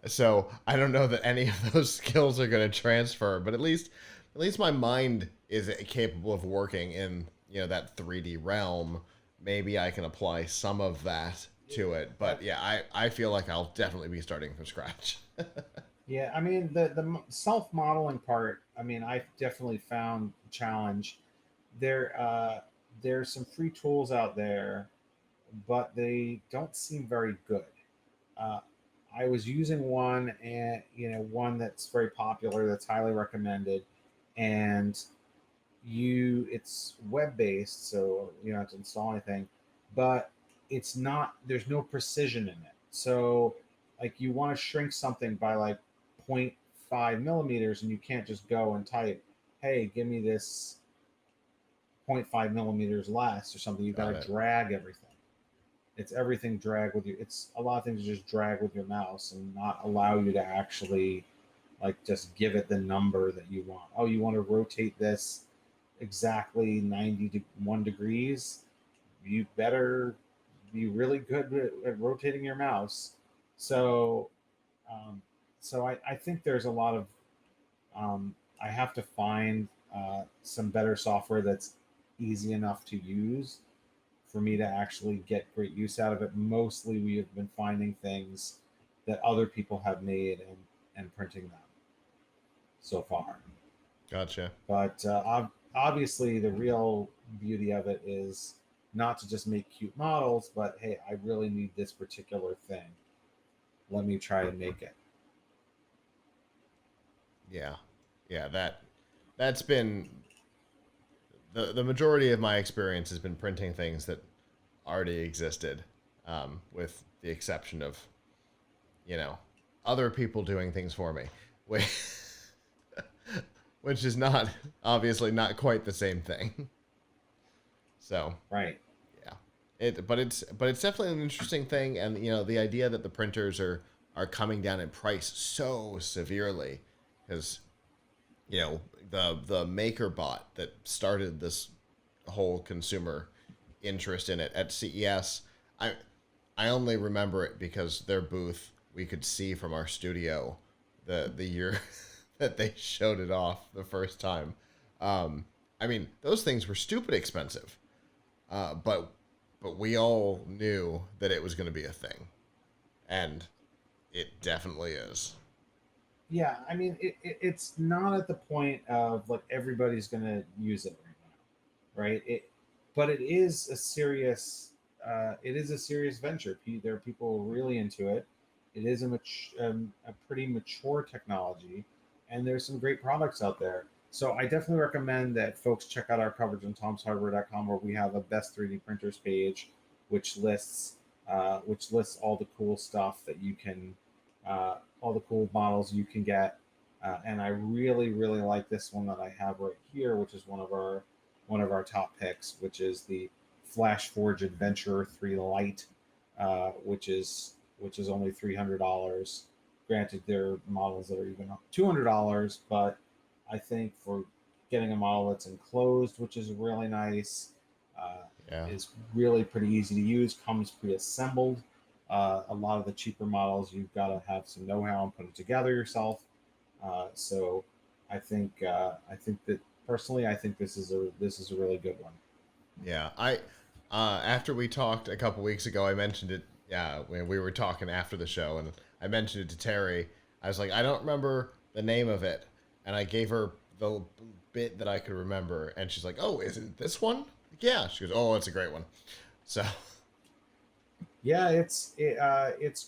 so I don't know that any of those skills are going to transfer, but at least my mind is capable of working in that 3D realm. Maybe I can apply some of that to it, but That yeah, I feel like I'll definitely be starting from scratch. Yeah, I mean the self modeling part. I mean, I've definitely found a challenge. There, there's some free tools out there, but they don't seem very good. Uh, I was using one, and one that's very popular, that's highly recommended, and it's web based, so you don't have to install anything, but it's not. There's no precision in it. So, like, you want to shrink something by like 0.5 millimeters, and you can't just go and type, "Hey, give me this 0.5 millimeters less" or something. You got Got to it. drag everything. It's everything drag with you. It's a lot of things you just drag with your mouse and not allow you to actually like just give it the number that you want. Oh, you want to rotate this exactly 91 degrees. You better be really good at rotating your mouse. So, um, I think there's a lot of, I have to find some better software that's easy enough to use for me to actually get great use out of it. Mostly, we have been finding things that other people have made and printing them so far. Gotcha. But obviously, the real beauty of it is not to just make cute models, but hey, I really need this particular thing. Let me try to make it. Yeah, yeah. That's been the majority of my experience has been printing things that already existed, with the exception of you know other people doing things for me, which which is not obviously not quite the same thing. So Right. yeah, but it's definitely an interesting thing, and the idea that the printers are coming down in price so severely because you know the maker bot that started this whole consumer interest in it at CES. I only remember it because their booth we could see from our studio the year that they showed it off the first time. I mean, those things were stupid expensive, but we all knew that it was going to be a thing, and it definitely is. Yeah, I mean, it's not at the point of like everybody's going to use it right now, right? But it is a serious venture. There are people really into it. It is a pretty mature technology, and there's some great products out there. So I definitely recommend that folks check out our coverage on tomshardware.com, where we have a best 3D printers page, which lists all the cool stuff that you can, all the cool models you can get. And I really, really like this one that I have right here, which is one of our top picks, which is the Flash Forge Adventurer 3 Lite, which is only $300. Granted, there are models that are even $200, but I think for getting a model that's enclosed, which is really nice, uh, Yeah. is really pretty easy to use, comes pre-assembled. A lot of the cheaper models, you've got to have some know-how and put it together yourself. So I think that personally, I think this is a really good one. Yeah, I after we talked a couple weeks ago, I mentioned it. Yeah, when we were talking after the show, and I mentioned it to Terry. I was like, I don't remember the name of it, and I gave her the bit that I could remember, and she's like, "Oh, is it this one?" Like, yeah, she goes, "Oh, it's a great one." So, Yeah, it's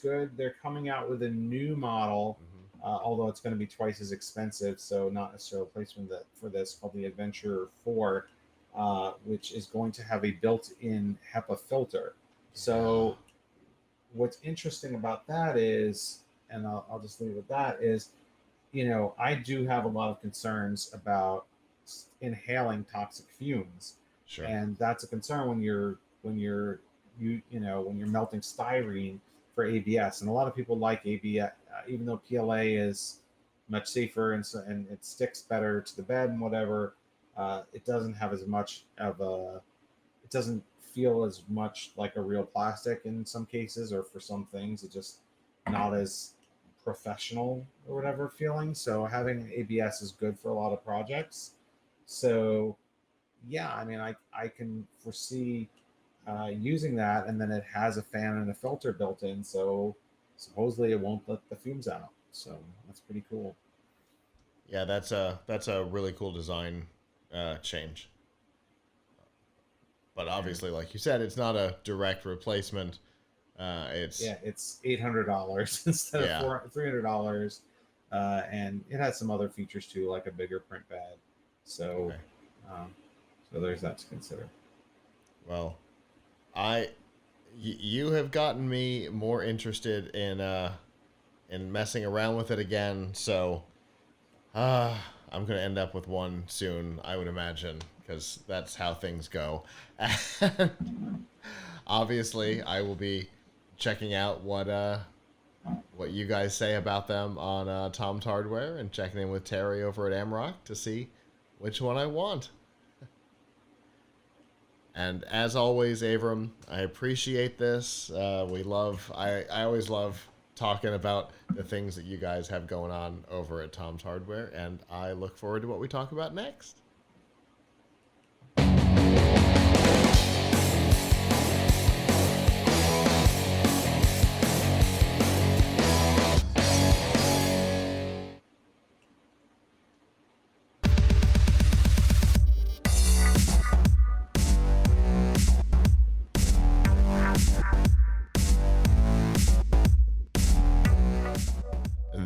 good. They're coming out with a new model, mhm. although it's going to be twice as expensive, so not necessarily a replacement for this, called the Adventurer 4, which is going to have a built-in HEPA filter. Yeah, So what's interesting about that is, and I'll just leave it at that, is I do have a lot of concerns about inhaling toxic fumes. Sure. And that's a concern when you're when you're when you're melting styrene for ABS. And a lot of people like ABS, even though PLA is much safer and it sticks better to the bed and whatever. It doesn't have as much of a. It doesn't feel as much like a real plastic in some cases, or for some things, it just not as professional or whatever feeling. So having ABS is good for a lot of projects. So yeah, I mean, I can foresee using that, and then it has a fan and a filter built in, so supposedly it won't let the fumes out. So that's pretty cool. Yeah, that's a really cool design change. But And obviously, like you said, it's not a direct replacement. It's yeah, it's $800 instead of yeah. $300, and it has some other features too, like a bigger print bed. So, Okay. um, so there's that to consider. Well, I you have gotten me more interested in messing around with it again. So uh, I'm gonna end up with one soon, I would imagine, because that's how things go. Obviously, I will be checking out what you guys say about them on Tom's Hardware and checking in with Terry over at Amrock to see which one I want. And as always, Avram, I appreciate this. I always love talking about the things that you guys have going on over at Tom's Hardware, and I look forward to what we talk about next.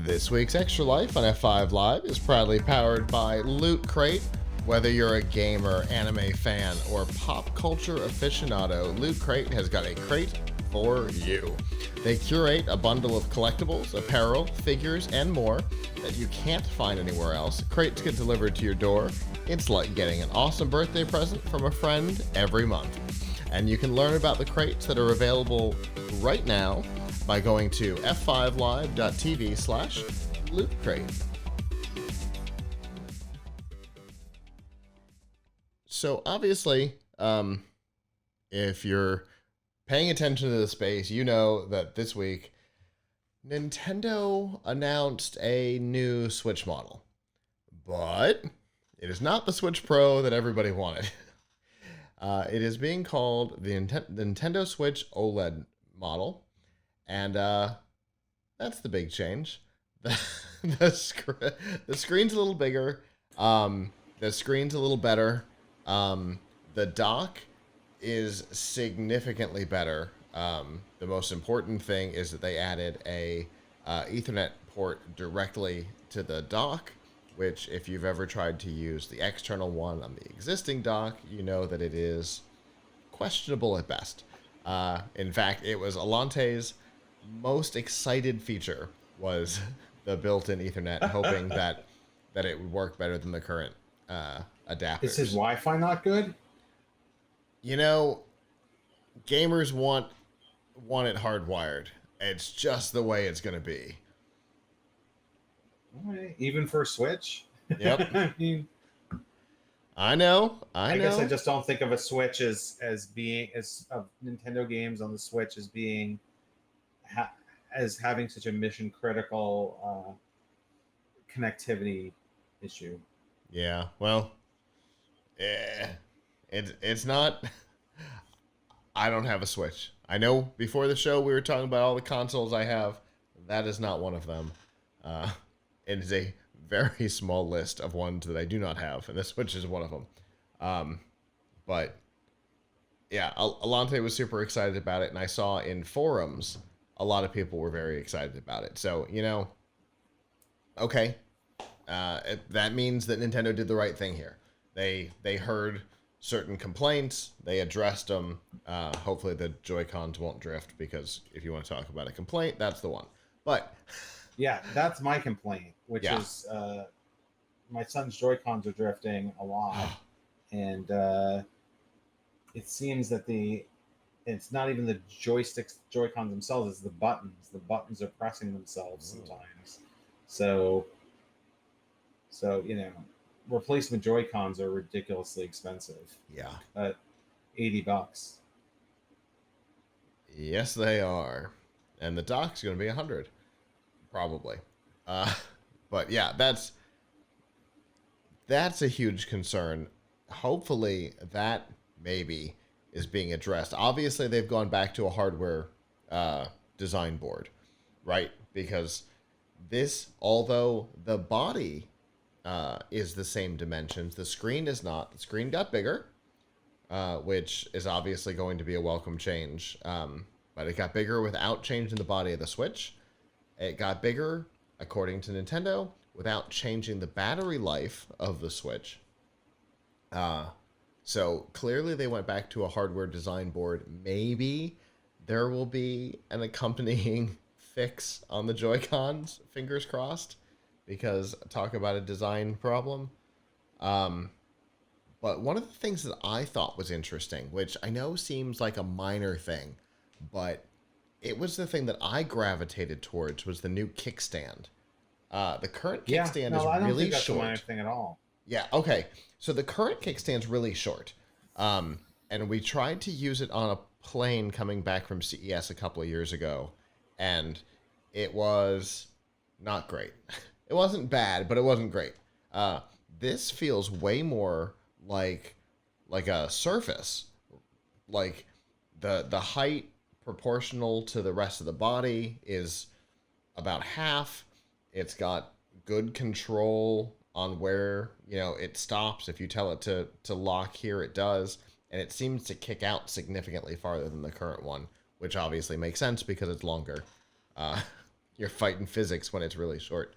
This week's Extra Life on F5 Live is proudly powered by Loot Crate. Whether you're a gamer, anime fan, or pop culture aficionado, Loot Crate has got a crate for you. They curate a bundle of collectibles, apparel, figures, and more that you can't find anywhere else. Crates get delivered to your door. It's like getting an awesome birthday present from a friend every month. And you can learn about the crates that are available right now by going to f5live.tv/lootcrate. So obviously, if you're paying attention to the space, you know that this week Nintendo announced a new Switch model. But it is not the Switch Pro that everybody wanted. It is being called the Nintendo Switch OLED model. And that's the big change. The screen's a little bigger. The screen's a little better. The dock is significantly better. The most important thing is that they added a Ethernet port directly to the dock, which if you've ever tried to use the external one on the existing dock, you know that it is questionable at best. In fact, it was Alante's most excited feature was the built-in Ethernet, hoping that it would work better than the current adapters. Is his Wi-Fi not good? You know, gamers want it hardwired. It's just the way it's going to be. All right. Even for a Switch? Yep. I mean, I know. I guess I just don't think of a Switch as being as of Nintendo games on the Switch as being as having such a mission critical connectivity issue. Yeah. Well, it's not. I don't have a Switch. I know before the show we were talking about all the consoles I have. That is not one of them. It is a very small list of ones that I do not have, and the Switch is one of them. But yeah, Alante was super excited about it, and I saw in forums a lot of people were very excited about it. So, okay, that means that Nintendo did the right thing here. They heard certain complaints, they addressed them. Hopefully the Joy-Cons won't drift, because if you want to talk about a complaint, that's the one. But yeah, that's my complaint, which is my son's Joy-Cons are drifting a lot, and it seems that it's not even the Joy-Cons themselves, it's the buttons. The buttons are pressing themselves sometimes. So replacement Joy-Cons are ridiculously expensive. Yeah. At $80. Yes, they are. And the dock's going to be 100, probably. But yeah, that's a huge concern. Hopefully that maybe is being addressed. Obviously, they've gone back to a hardware design board, right? Because this, although the body is the same dimensions, the screen is not. The screen got bigger, which is obviously going to be a welcome change. But it got bigger without changing the body of the Switch. It got bigger, according to Nintendo, without changing the battery life of the Switch. So clearly they went back to a hardware design board. Maybe there will be an accompanying fix on the Joy-Cons, fingers crossed, because talk about a design problem. But one of the things that I thought was interesting, which I know seems like a minor thing, but it was the thing that I gravitated towards, was the new kickstand. The current kickstand is I don't really think that's short. a minor thing at all. Yeah, okay. So the current kickstand's really short. And we tried to use it on a plane coming back from CES a couple of years ago, and it was not great. It wasn't bad, but it wasn't great. This feels way more like a Surface. Like the height proportional to the rest of the body is about half. It's got good control on where it stops. If you tell it to lock here, it does, and it seems to kick out significantly farther than the current one, which obviously makes sense because it's longer. You're fighting physics when it's really short.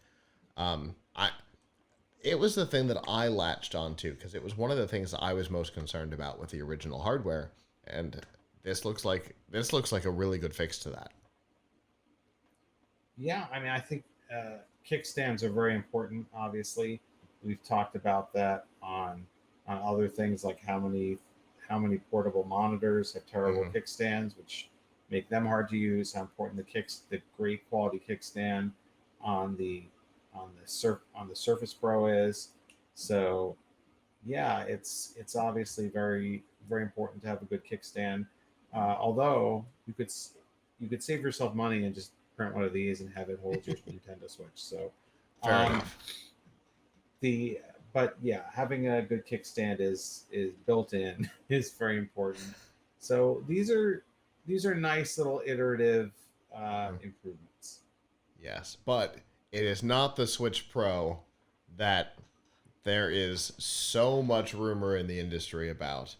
It was the thing that I latched onto because it was one of the things that I was most concerned about with the original hardware, and this looks like a really good fix to that. Yeah, I mean, I think kickstands are very important. Obviously, we've talked about that on other things, like how many portable monitors have terrible kickstands, which make them hard to use. How important the great quality kickstand on the Surface Pro is. So yeah, it's obviously very, very important to have a good kickstand. Although you could save yourself money and just print one of these and have it hold your Nintendo Switch. So Fair enough. But yeah, having a good kickstand is built in is very important. So these are nice little iterative improvements. Yes, but it is not the Switch Pro that there is so much rumor in the industry about.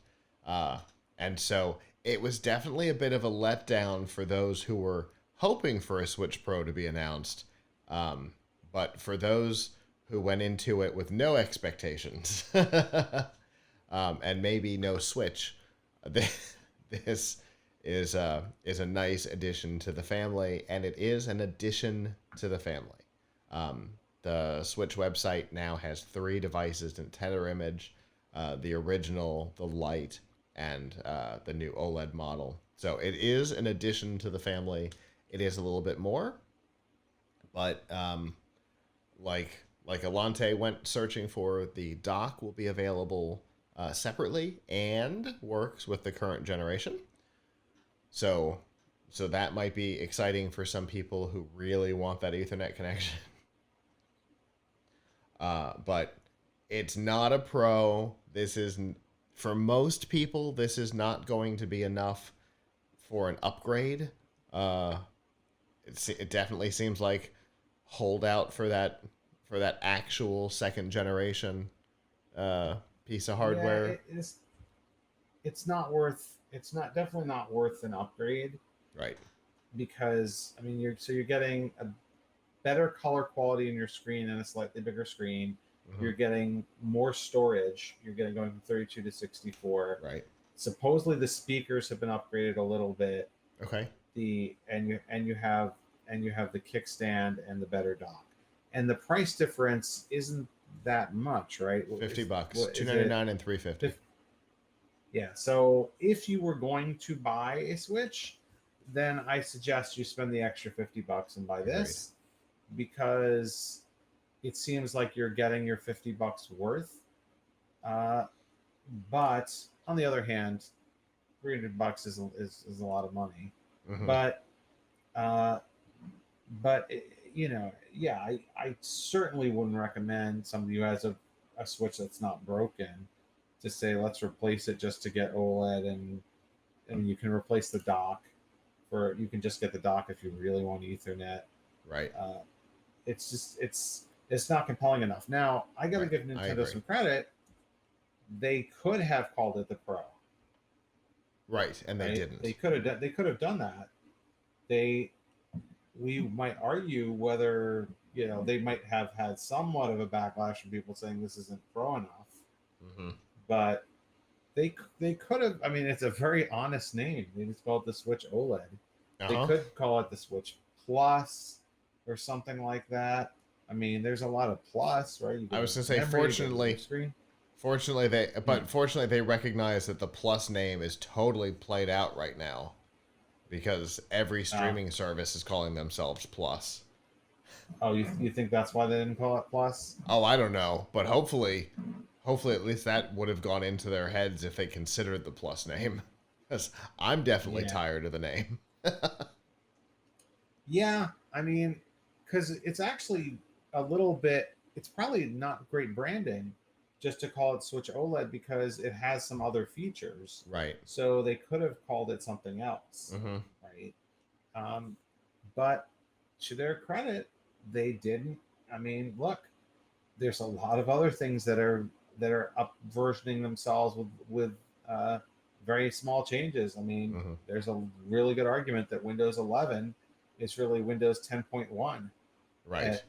And so it was definitely a bit of a letdown for those who were hoping for a Switch Pro to be announced. But for those who went into it with no expectations and maybe no Switch, this is a nice addition to the family, and it is an addition to the family. The Switch website now has 3 devices in tether image, the original, the Lite, and the new OLED model. So it is an addition to the family. It is a little bit more, but like Alante went searching for, the dock will be available separately and works with the current generation. So that might be exciting for some people who really want that Ethernet connection. But it's not a Pro. This is, for most people, this is not going to be enough for an upgrade. It definitely seems like hold out for that actual second generation piece of hardware. Yeah, it's not worth. It's not definitely not worth an upgrade. Right. Because I mean, you're getting a better color quality in your screen and a slightly bigger screen. Mm-hmm. You're getting more storage. You're going from 32 to 64. Right. Supposedly the speakers have been upgraded a little bit. Okay. You have the kickstand and the better dock, and the price difference isn't that much, right? $50, $299 and $350. Yeah. So if you were going to buy a Switch, then I suggest you spend the extra $50 and buy Agreed. this, because it seems like you're getting your $50 worth. Uh, but on the other hand, $300 is a lot of money. Mm-hmm. But uh, you know, yeah, I certainly wouldn't recommend somebody who has a Switch that's not broken to say let's replace it just to get OLED, and you can replace the dock, for you can just get the dock if you really want Ethernet. Right. Uh, it's just it's not compelling enough. Now I got to Right. give I Nintendo agree. some credit. They could have called it the Pro, Right, and they right? didn't. They could have done that. They We might argue whether, you know, they might have had somewhat of a backlash from people saying this isn't pro enough, Mm-hmm. but they could have. I mean, it's a very honest name. They just call it the Switch OLED. They Uh-huh. could call it the Switch Plus or something like that. I mean, there's a lot of plus, right? You I get was more gonna say, memory, you get a bigger fortunately, screen. but fortunately they recognize that the Plus name is totally played out right now because every Uh, streaming service is calling themselves Plus. oh, you think that's why they didn't call it Plus? Oh, I don't know, but hopefully at least that would have gone into their heads if they considered the Plus name. Because I'm definitely Yeah. tired of the name. Yeah, I mean, because it's actually a little bit, it's probably not great branding just to call it Switch OLED because it has some other features. Right. So they could have called it something else, Mm-hmm. right? Um, but to their credit, they didn't. I mean, look, there's a lot of other things that are up versioning themselves with very small changes. I mean, Mm-hmm. there's a really good argument that Windows 11 is really Windows 10.1 Right. at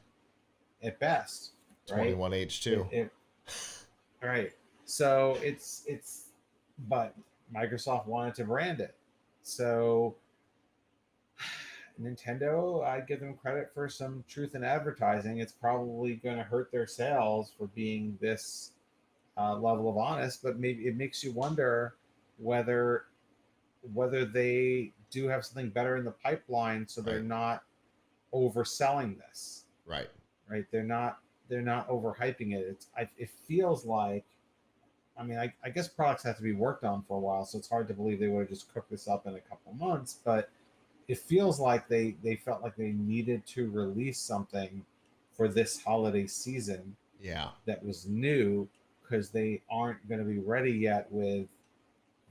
at best, right? 21H2. It right. So but Microsoft wanted to brand it, so Nintendo, I give them credit for some truth in advertising. It's probably going to hurt their sales for being this level of honest, but maybe it makes you wonder whether they do have something better in the pipeline, so they're Right. not overselling this. Right. Right? They're not overhyping it. It feels like. I mean, I guess products have to be worked on for a while, so it's hard to believe they would have just cooked this up in a couple months. But it feels like they felt like they needed to release something for this holiday season Yeah. that was new, because they aren't going to be ready yet with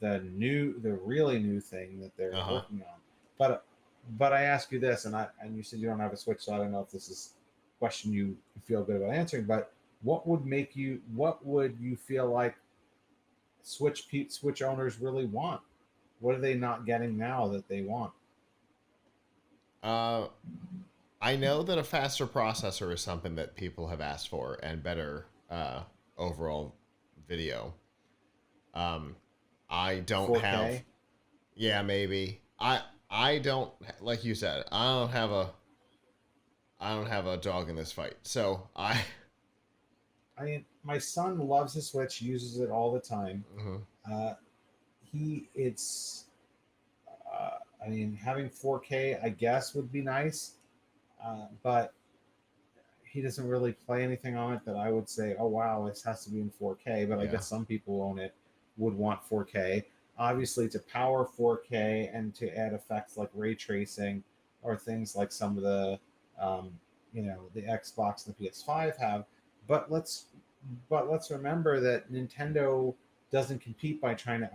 the really new thing that they're Uh-huh. working on. But I ask you this, and you said you don't have a Switch, so I don't know if this is a question you feel good about answering. But what would you feel like Switch owners really want? What are they not getting now that they want? Uh, I know that a faster processor is something that people have asked for and better overall video. Um, I don't have. 4K. Yeah, maybe. I don't, like you said. I don't have a dog in this fight. So I. I mean, my son loves his Switch, uses it all the time. Mhm. Uh, he it's I mean, having 4K, I guess, would be nice, but he doesn't really play anything on it that I would say, oh wow, this has to be in 4K. But I Yeah. guess some people who own it would want 4K. Obviously, to power 4K and to add effects like ray tracing or things like some of the, um, the Xbox and the PS5 have. But let's remember that Nintendo doesn't compete by trying to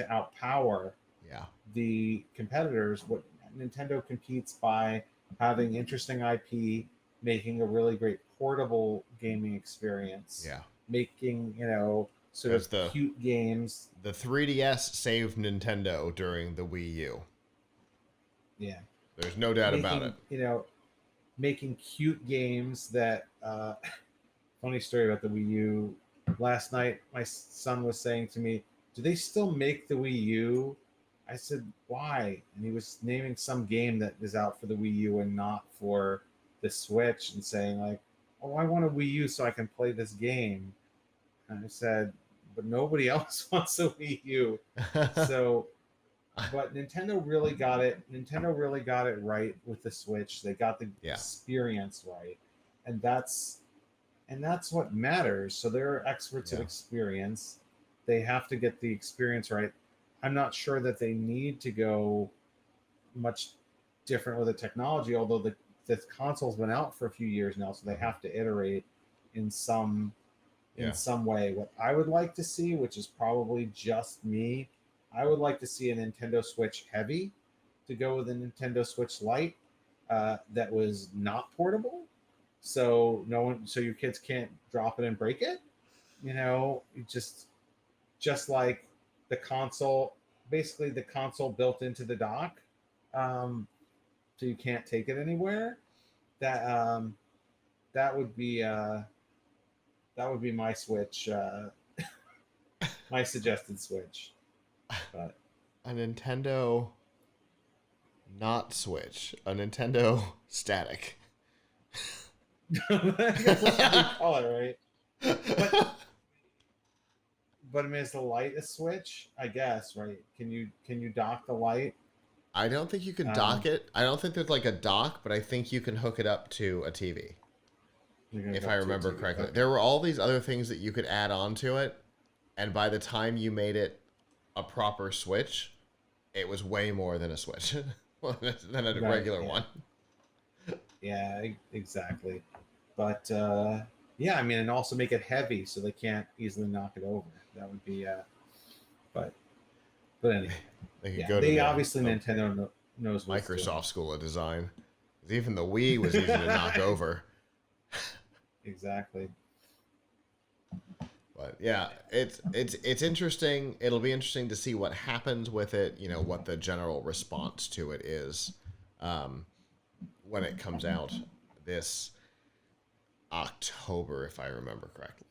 outpower Yeah. the competitors. What Nintendo competes by having interesting IP, making a really great portable gaming experience, Yeah. making sort Because of cute games. the 3DS saved Nintendo during the Wii U. Yeah, There's no doubt about it. making making cute games that. Funny story about the Wii U. Last night, my son was saying to me, "Do they still make the Wii U?" I said, "Why?" And he was naming some game that is out for the Wii U and not for the Switch, and saying like, "Oh, I want a Wii U so I can play this game." And I said, but nobody else wants a Wii U. So, but Nintendo really got it. Nintendo really got it right with the Switch. They got the experience right, and that's what matters. So they're experts at experience. They have to get the experience right. I'm not sure that they need to go much different with the technology, although the console's been out for a few years now, so they have to iterate in some way. What I would like to see, which is probably just me, I would like to see a Nintendo Switch Heavy to go with a Nintendo Switch Lite that was not portable, so your kids can't drop it and break it. Just like the console, basically the console built into the dock, so you can't take it anywhere. That would be my Switch, my suggested Switch. But a Nintendo not Switch, a Nintendo static. I guess that's what you call it, right? But I mean, is the light a Switch? I guess, right? Can you dock the light? I don't think you can dock it. I don't think there's like a dock, but I think you can hook it up to a TV. If I remember correctly. Okay. There were all these other things that you could add on to it, and by the time you made it a proper Switch, it was way more than a Switch. Than a regular one. Yeah, exactly. But yeah, I mean, and also make it heavy so they can't easily knock it over. That would be but anyway. They obviously Nintendo knows Microsoft School of Design. Even the Wii was easy to knock over. Exactly. But yeah, it's interesting. It'll be interesting to see what happens with it. What the general response to it is when it comes out this October, if I remember correctly.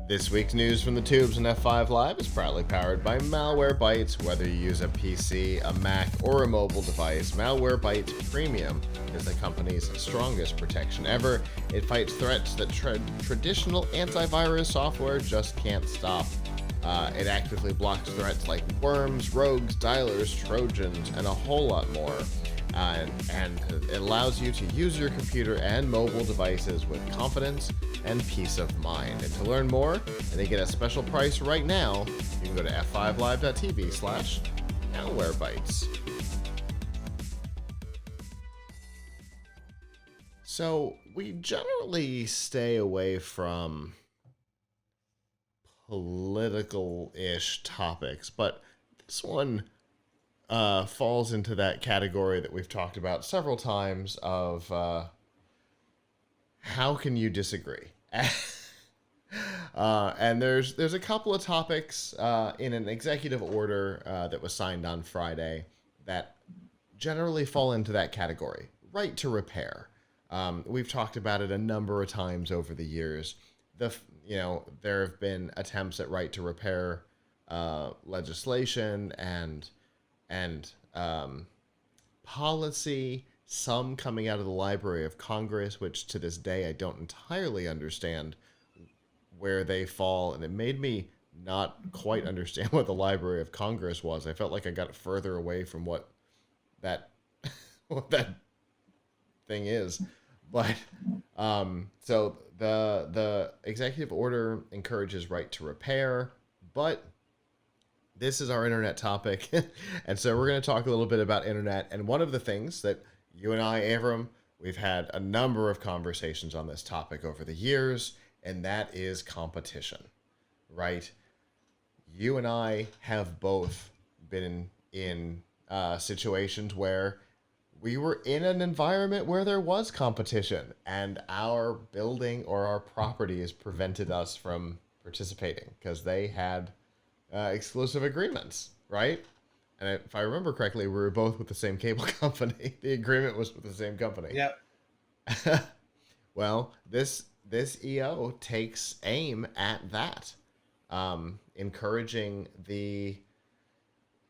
This week's news from the tubes and F5 Live is proudly powered by Malwarebytes. Whether you use a PC, a Mac, or a mobile device, Malwarebytes Premium is the company's strongest protection ever. It fights threats that traditional antivirus software just can't stop. It actively blocks threats like worms, rogues, dialers, trojans, and a whole lot more. And it allows you to use your computer and mobile devices with confidence and peace of mind. And to learn more, and they get a special price right now, you can go to f5live.tv/malwarebytes. So we generally stay away from political-ish topics, but this one falls into that category that we've talked about several times of how can you disagree? And there's a couple of topics in an executive order that was signed on Friday that generally fall into that category. Right to repair. We've talked about it a number of times over the years. There have been attempts at right to repair legislation and policy, some coming out of the Library of Congress, which to this day I don't entirely understand where they fall, and it made me not quite understand what the Library of Congress was. I felt like I got further away from what that thing is. But so the executive order encourages right to repair, but this is our internet topic, and so we're going to talk a little bit about internet. And one of the things that you and I, Avram, we've had a number of conversations on this topic over the years, and that is competition, right? You and I have both been in situations where we were in an environment where there was competition, and our building or our properties prevented us from participating because they had exclusive agreements, right? And if I remember correctly, we were both with the same cable company. The agreement was with the same company. Yep. Well, this EO takes aim at that, encouraging the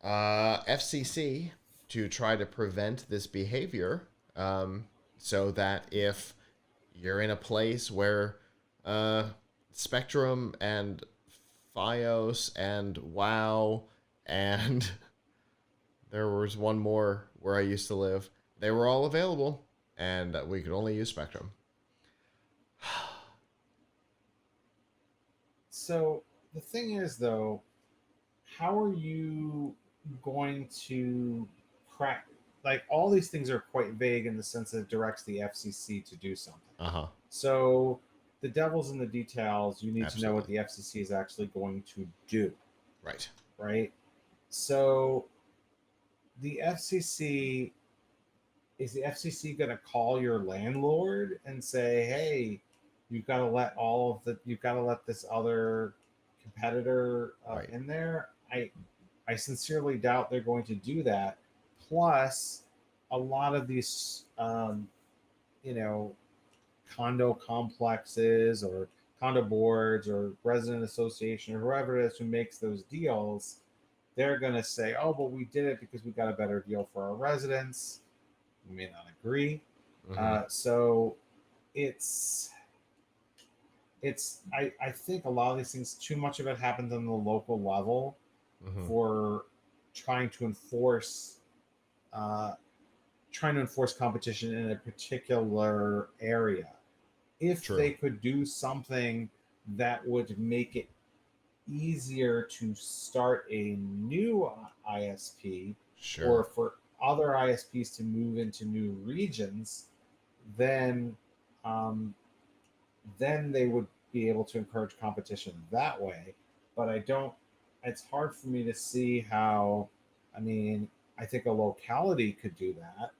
FCC to try to prevent this behavior, so that if you're in a place where uh, Spectrum and Fios and WoW and there was one more where I used to live, they were all available, and we could only use Spectrum. So the thing is, though, how are you going to crack? Like, all these things are quite vague in the sense that it directs the FCC to do something. Uh-huh. So the devil's in the details. You need to know what Absolutely. the FCC is actually going to do, Right. right? So the FCC is the FCC going to call your landlord and say, "Hey, you've got to let this other competitor Right. in there"? I sincerely doubt they're going to do that. Plus, a lot of these, you know, condo complexes or condo boards or resident association or whoever it is who makes those deals, they're going to say, "Oh, but we did it because we got a better deal for our residents." We may not agree. Mm-hmm. So it's I think a lot of these things, too much of it happens on the local level Mm-hmm. for trying to enforce uh, competition in a particular area. If True. they could do something that would make it easier to start a new ISP or Sure. for other ISPs to move into new regions, then um, then they would be able to encourage competition that way. But I don't. It's hard for me to see how. I mean, I think a locality could do that,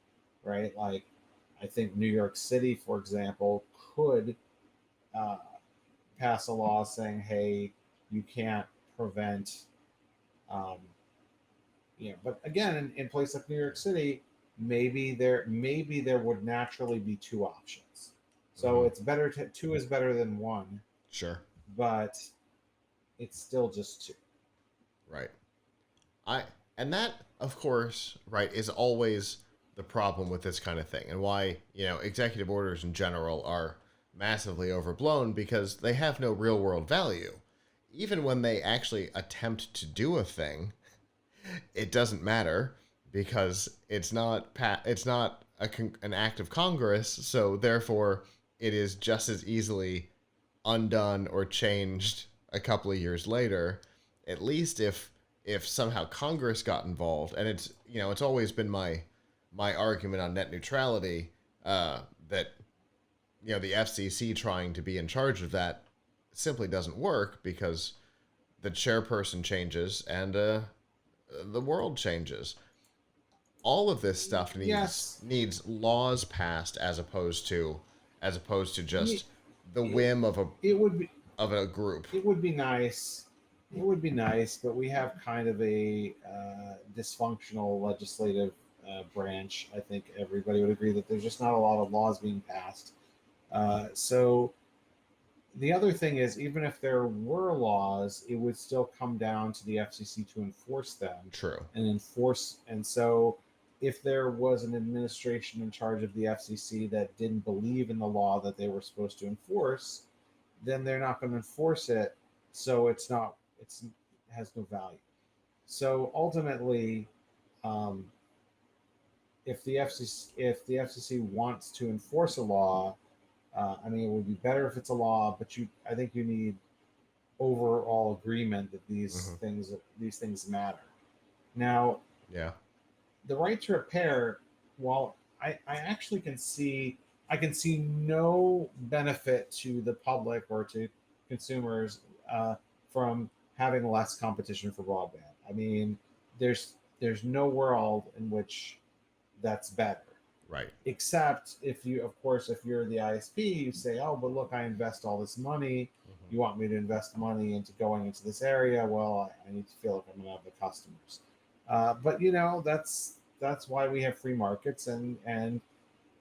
right? Like, I think New York City, for example, could uh, pass a law saying, "Hey, you can't prevent." Um, but again, in place like New York City, maybe there would naturally be two options. So Mm-hmm. it's better to two is better than one, Sure. but it's still just two. Right. I and that, of course, right, is always the problem with this kind of thing, and why executive orders in general are massively overblown because they have no real world value. Even when they actually attempt to do a thing, it doesn't matter because it's not an act of Congress, so therefore it is just as easily undone or changed a couple of years later. At least if somehow Congress got involved, and it's always been my argument on net neutrality, that the FCC trying to be in charge of that simply doesn't work because the chairperson changes and the world changes. All of this stuff needs Yes, needs laws passed as opposed to it, just the whim of a it would be group. it would be nice. It would be nice, but we have kind of a dysfunctional legislative branch. I think everybody would agree that there's just not a lot of laws being passed. So the other thing is, even if there were laws, it would still come down to the FCC to enforce them True. and enforce. And so, if there was an administration in charge of the FCC that didn't believe in the law that they were supposed to enforce, then they're not going to enforce it. So it has no value. So ultimately, um, if the FCC wants to enforce a law, I mean, it would be better if it's a law, but I think you need overall agreement that Mm-hmm. these things matter. Now, Yeah. the right to repair, while I actually I can see no benefit to the public or to consumers from having less competition for broadband. I mean, there's no world in which that's better. Right. Except if you, of course, if you're the ISP, you say, "Oh, but look, I invest all this money. Mm-hmm. You want me to invest money into going into this area? Well, I need to feel like I'm going to have the customers." But that's why we have free markets, and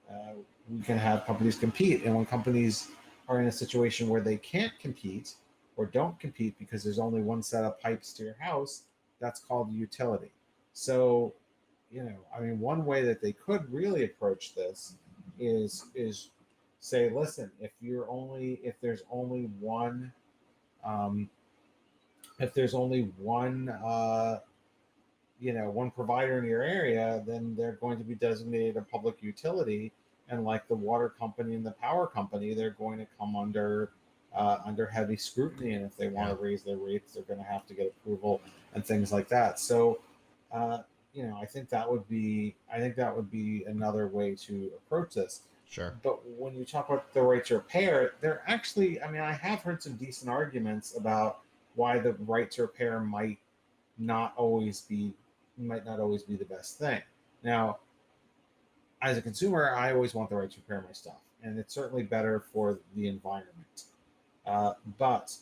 uh, we can have companies compete. And when companies are in a situation where they can't compete or don't compete because there's only one set of pipes to your house, that's called a utility. So, I mean, one way that they could really approach this is say, listen, if there's only one um, if there's only one provider in your area, then they're going to be designated a public utility, and like the water company and the power company, they're going to come under heavy scrutiny, and if they want Yeah. to raise their rates, they're going to have to get approval and things like that. So, uh, I think that would be another way to approach this. Sure. But when you talk about the right to repair, they're actually, I mean, I have heard some decent arguments about why the right to repair not always be might not always be the best thing. Now, as a consumer, I always want the right to repair my stuff, and it's certainly better for the environment. But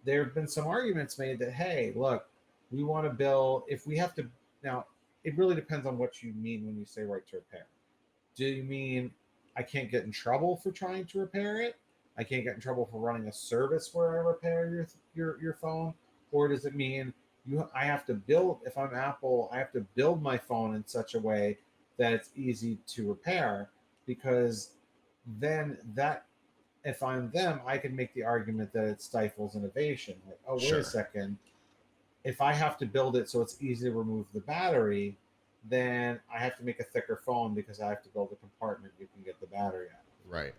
there have been some arguments made that, hey, look, we want to bill if we have to. Now, it really depends on what you mean when you say right to repair. Do you mean I can't get in trouble for trying to repair it? I can't get in trouble for running a service where I repair your phone, or does it mean I have to build, if I'm Apple, I have to build my phone in such a way that it's easy to repair, because then that if I'm them, I can make the argument that it stifles innovation. Like, oh, wait a Sure. second, if I have to build it so it's easy to remove the battery, then I have to make a thicker phone because I have to build a compartment you can get the battery out of. Right.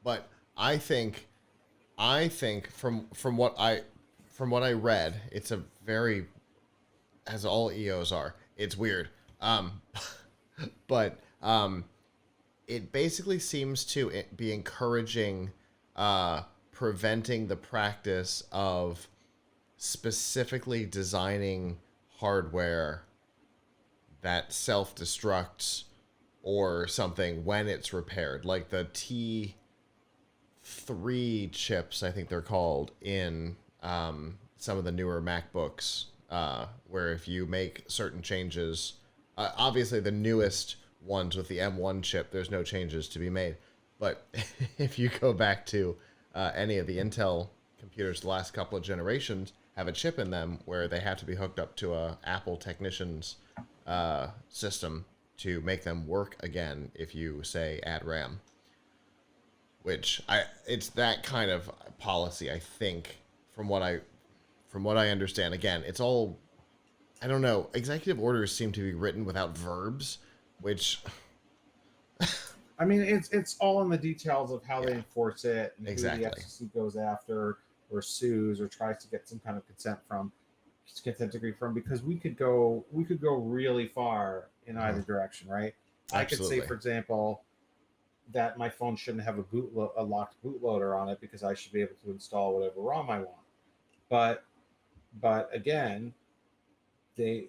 But I think from what I read, it's a very, as all EOs are. It's weird. But it basically seems to be encouraging preventing the practice of specifically designing hardware that self-destructs or something when it's repaired, like the T3 chips, I think they're called, in some of the newer MacBooks, where if you make certain changes, obviously the newest ones with the M1 chip, there's no changes to be made. But if you go back to any of the Intel computers the last couple of generations, have a chip in them where they have to be hooked up to a Apple technician's system to make them work again if you say add RAM. Which it's that kind of policy, I think, from what I understand. Again, it's all, I don't know. Executive orders seem to be written without verbs, which I mean, it's all in the details of how they yeah, enforce it and who the exactly. FCC goes after or sues or tries to get some kind of consent decree from, because we could go really far in Hmm. either direction, right? I could say, Absolutely. for example, that my phone shouldn't have a locked bootloader on it because I should be able to install whatever ROM I want. But again, the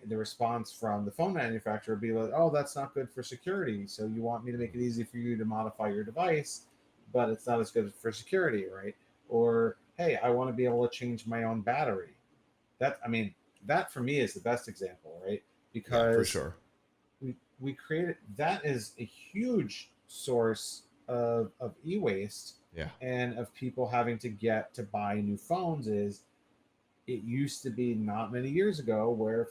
response from the phone manufacturer would be like, oh, that's not good for security. So you want me to make it easy for you to modify your device, but it's not as good for security, right? Or hey, I want to be able to change my own battery. That for me is the best example, right? Yeah, for Because sure. we created that is a huge source of e-waste Yeah. and of people having to get to buy new phones. Is it used to be not many years ago where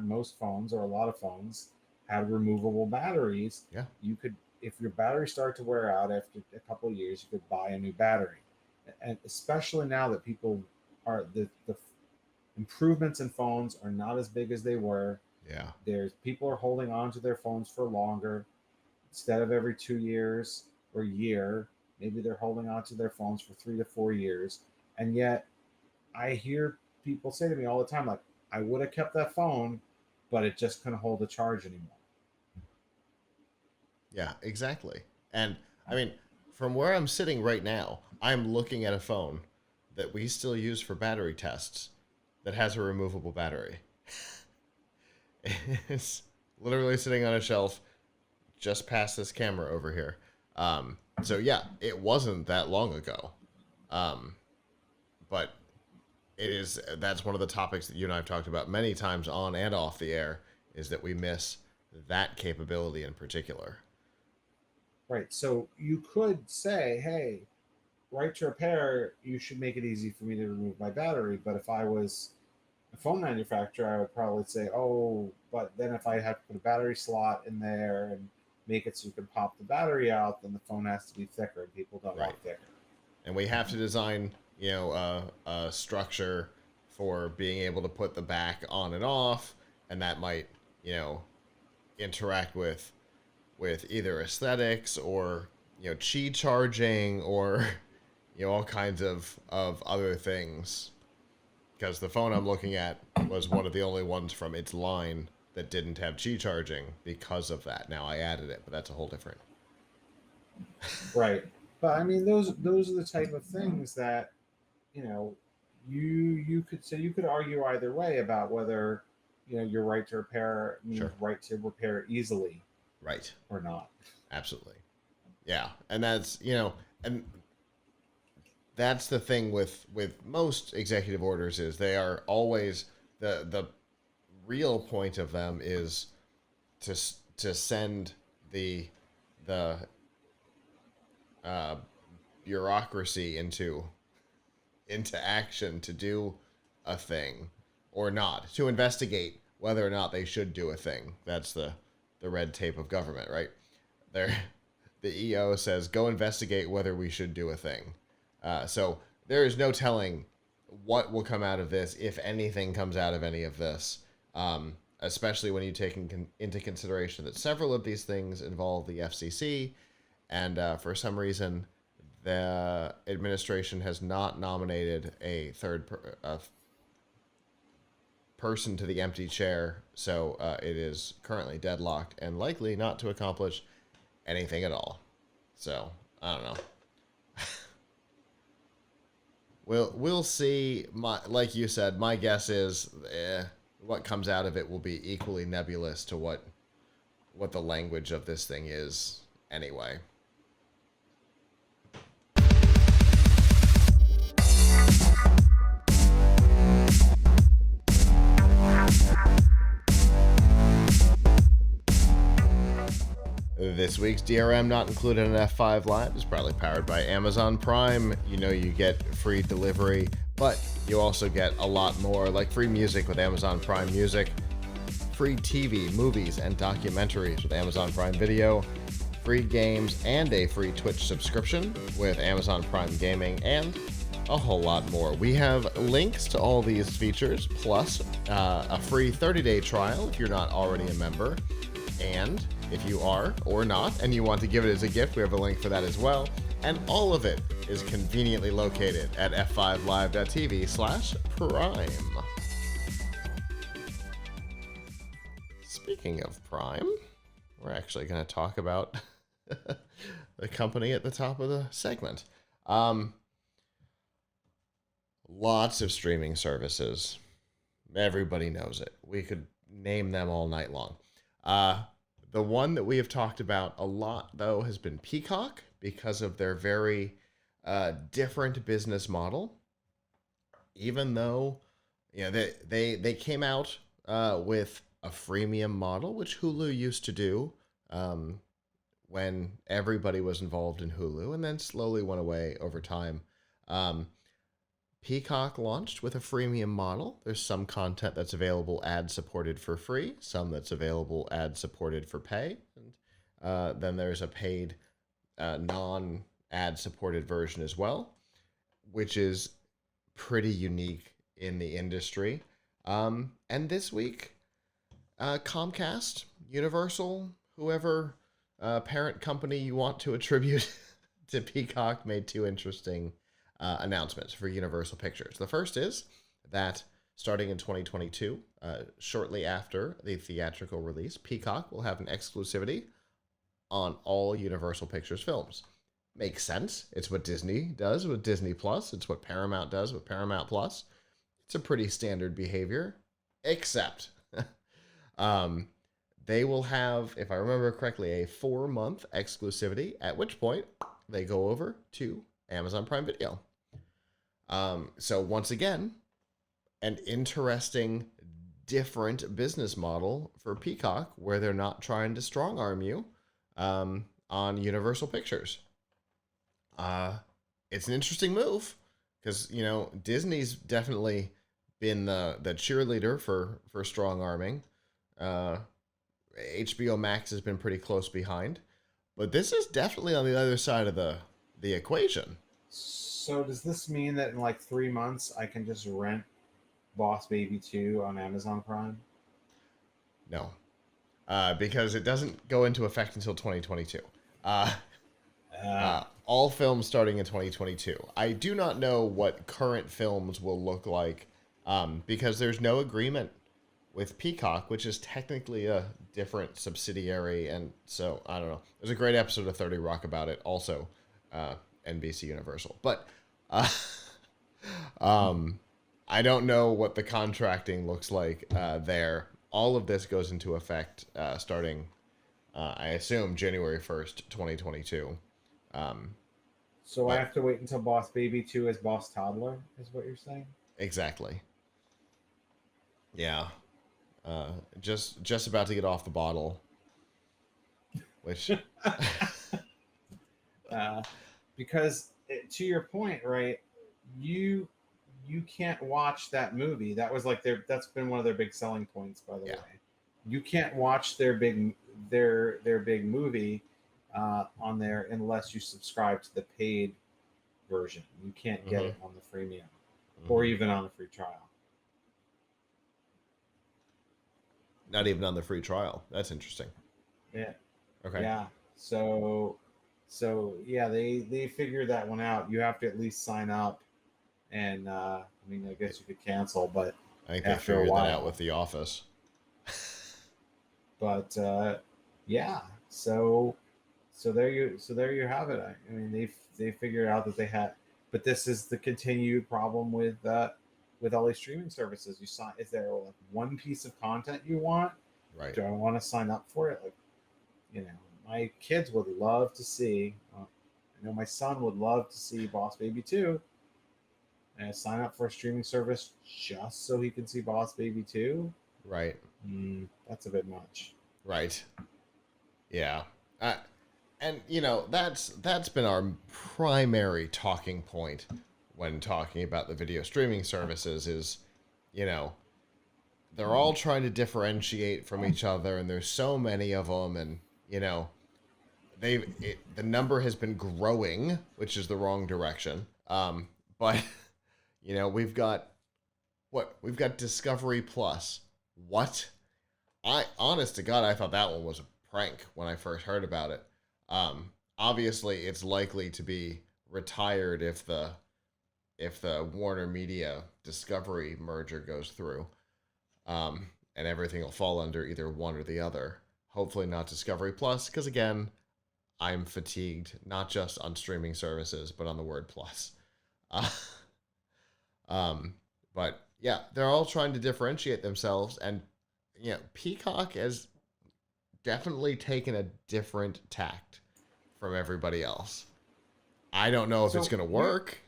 most phones or a lot of phones had removable batteries. Yeah. You could, if your battery started to wear out after a couple of years, you could buy a new battery. And especially now that people are the improvements in phones are not as big as they were. Yeah. There's people are holding on to their phones for longer, instead of every 2 years or a year. Maybe they're holding on to their phones for 3 to 4 years, and yet I hear people say to me all the time, like, I would have kept that phone, but it just couldn't hold a charge anymore. Yeah, exactly. And I mean, from where I'm sitting right now, I'm looking at a phone that we still use for battery tests that has a removable battery. It's literally sitting on a shelf just past this camera over here. So yeah, it wasn't that long ago. Um, but that's one of the topics that you and I have talked about many times on and off the air, is that we miss that capability in particular. Right. So you could say, hey, right to repair, you should make it easy for me to remove my battery. But if I was a phone manufacturer, I would probably say, oh, but then if I have to put a battery slot in there and make it so you can pop the battery out, then the phone has to be thicker, and people don't Right. want thicker. And we have to design, a structure for being able to put the back on and off, and that might, interact with either aesthetics or chi charging or all kinds of other things. Because the phone I'm looking at was one of the only ones from its line that didn't have chi charging because of that. Now I added it, but that's a whole different. Right. But I mean, those are the type of things that you know you could argue either way about whether your right to repair means Sure. right to repair easily Right. or not. Absolutely. Yeah, and that's and that's the thing with most executive orders is they are always the real point of them is to to send the uh, bureaucracy into action to do a thing or not, to investigate whether or not they should do a thing. That's the red tape of government, right? There, the EO says go investigate whether we should do a thing. So there is no telling what will come out of this, if anything comes out of any of this. Especially when you take into consideration that several of these things involve the FCC, and for some reason, the administration has not nominated a person to the empty chair, so it is currently deadlocked and likely not to accomplish anything at all. So I don't know. We'll see. Like you said, my guess is what comes out of it will be equally nebulous to what the language of this thing is anyway. This week's DRM not included in F5 Live is proudly powered by Amazon Prime. You get free delivery, but you also get a lot more, like free music with Amazon Prime Music, free TV, movies, and documentaries with Amazon Prime Video, free games, and a free Twitch subscription with Amazon Prime Gaming, and a whole lot more. We have links to all these features, plus a free 30-day trial if you're not already a member. And if you are or not, and you want to give it as a gift, we have a link for that as well. And all of it is conveniently located at f5live.tv/prime. Speaking of Prime, we're actually going to talk about the company at the top of the segment. Lots of streaming services. Everybody knows it. We could name them all night long. The one that we have talked about a lot, though, has been Peacock because of their very different business model. Even though they came out with a freemium model, which Hulu used to do when everybody was involved in Hulu, and then slowly went away over time. Peacock launched with a freemium model. There's some content that's available ad-supported for free, some that's available ad-supported for pay, and then there's a paid non-ad-supported version as well, which is pretty unique in the industry. And this week, Comcast, Universal, whoever parent company you want to attribute to Peacock, made two interesting announcements for Universal Pictures. The first is that starting in 2022, shortly after the theatrical release, Peacock will have an exclusivity on all Universal Pictures films. Makes sense. It's what Disney does with Disney Plus. It's what Paramount does with Paramount Plus. It's a pretty standard behavior, except they will have, if I remember correctly, a 4-month exclusivity, at which point they go over to Amazon Prime Video. So once again, an interesting, different business model for Peacock, where they're not trying to strong arm you on Universal Pictures. It's an interesting move because Disney's definitely been the cheerleader for strong arming. Uh, HBO Max has been pretty close behind, but this is definitely on the other side of the equation. So does this mean that in like 3 months I can just rent Boss Baby 2 on Amazon Prime? No, because it doesn't go into effect until 2022. Uh, Uh, all films starting in 2022. I do not know what current films will look like because there's no agreement with Peacock, which is technically a different subsidiary. And so, I don't know. There's a great episode of 30 Rock about it, also uh, NBC Universal. But uh, um, I don't know what the contracting looks like there. All of this goes into effect starting, I assume, January 1st, 2022. Um, so I but have to wait until Boss Baby 2 is Boss Toddler, is what you're saying? exactly. Yeah. Just about to get off the bottle, which uh, because to your point, right? You you can't watch that movie. That was like that's been one of their big selling points, by the yeah. way. You can't watch their big movie on there unless you subscribe to the paid version. You can't get Mm-hmm. it on the freemium or Mm-hmm. even on the free trial. Not even on the free trial. That's interesting. Yeah, Okay. yeah. So yeah, they figured that one out. You have to at least sign up, and I mean, I guess you could cancel, but I think they after a figured that out with while. The Office. But yeah, so there you have it. I mean, they figured out that they had, but this is the continued problem with all these streaming services. You sign, is there like one piece of content you want? Right. Do I want to sign up for it? Like, you know, my kids would love to see. I know my son would love to see Boss Baby 2, and sign up for a streaming service just so he can see Boss Baby 2. Right. That's a bit much. Right. Yeah. Uh, and that's been our primary talking point when talking about the video streaming services is, you know, they're all trying to differentiate from each other, and there's so many of them, and the number has been growing, which is the wrong direction. But we've got we've got Discovery Plus. What? I honest to God, I thought that one was a prank when I first heard about it. Obviously, it's likely to be retired if the Warner Media Discovery merger goes through, and everything will fall under either one or the other. Hopefully, not Discovery Plus, because again, I'm fatigued not just on streaming services but on the word plus. Uh, um, but yeah, they're all trying to differentiate themselves, and Peacock has definitely taken a different tact from everybody else. I don't know if it's So going to work.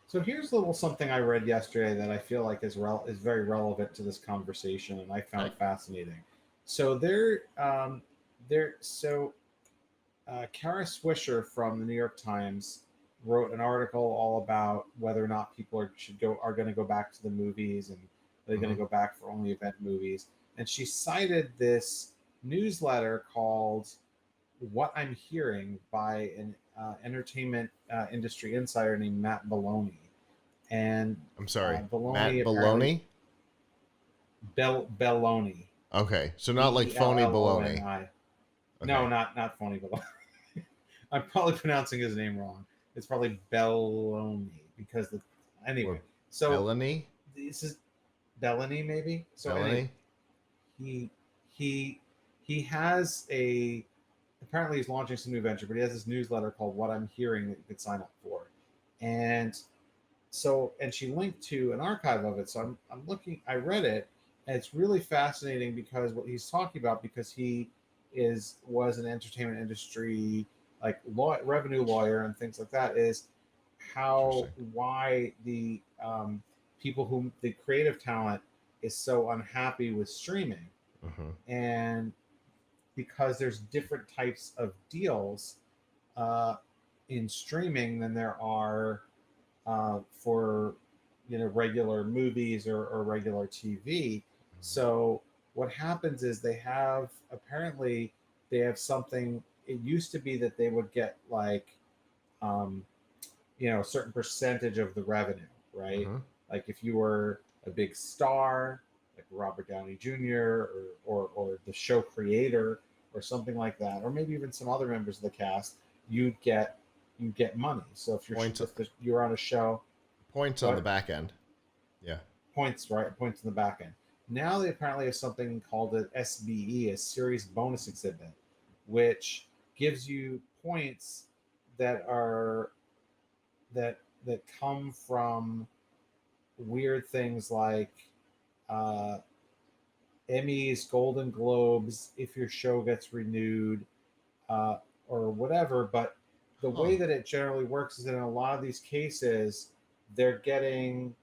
So here's a little something I read yesterday that I feel like is very relevant to this conversation, and I found Okay. fascinating. So Kara Swisher from the New York Times wrote an article all about whether or not people are going to go back to the movies, and they're going to go back for only event movies. And she cited this newsletter called "What I'm Hearing" by an entertainment industry insider named Matt Belloni. And I'm sorry, Belloni Matt apparently Baloney. Belloni, Okay, so not like phony baloney. Belloni. No, Okay, not phony Belloni. I'm probably pronouncing his name wrong. It's probably Belloni because anyway. or So Bellany. this is Belloni maybe. So anyway, Bellany. he he he has a apparently he's launching some new venture, but he has this newsletter called "What I'm Hearing" that you could sign up for, and and she linked to an archive of it. So I'm looking. I read it, and it's really fascinating because what he's talking about, because he was an entertainment industry like revenue lawyer and things like that, is how Interesting. why the people who the creative talent is so unhappy with streaming, Mm-hmm. and because there's different types of deals uh, in streaming than there are for regular movies or regular TV. So what happens is they have something. It used to be that they would get like um, a certain percentage of the revenue, right? Mm-hmm. Like if you were a big star, like Robert Downey Jr. or the show creator or something like that, or maybe even some other members of the cast, you'd get money. So Points you're on a show, points on the but back end. Yeah. points, right? Points in the back end. Now they apparently have something called an SBE, a series bonus exhibit, which gives you points that are that come from weird things like uh, Emmys, Golden Globes, if your show gets renewed, uh, or whatever. But the Huh. way that it generally works is that in a lot of these cases, they're getting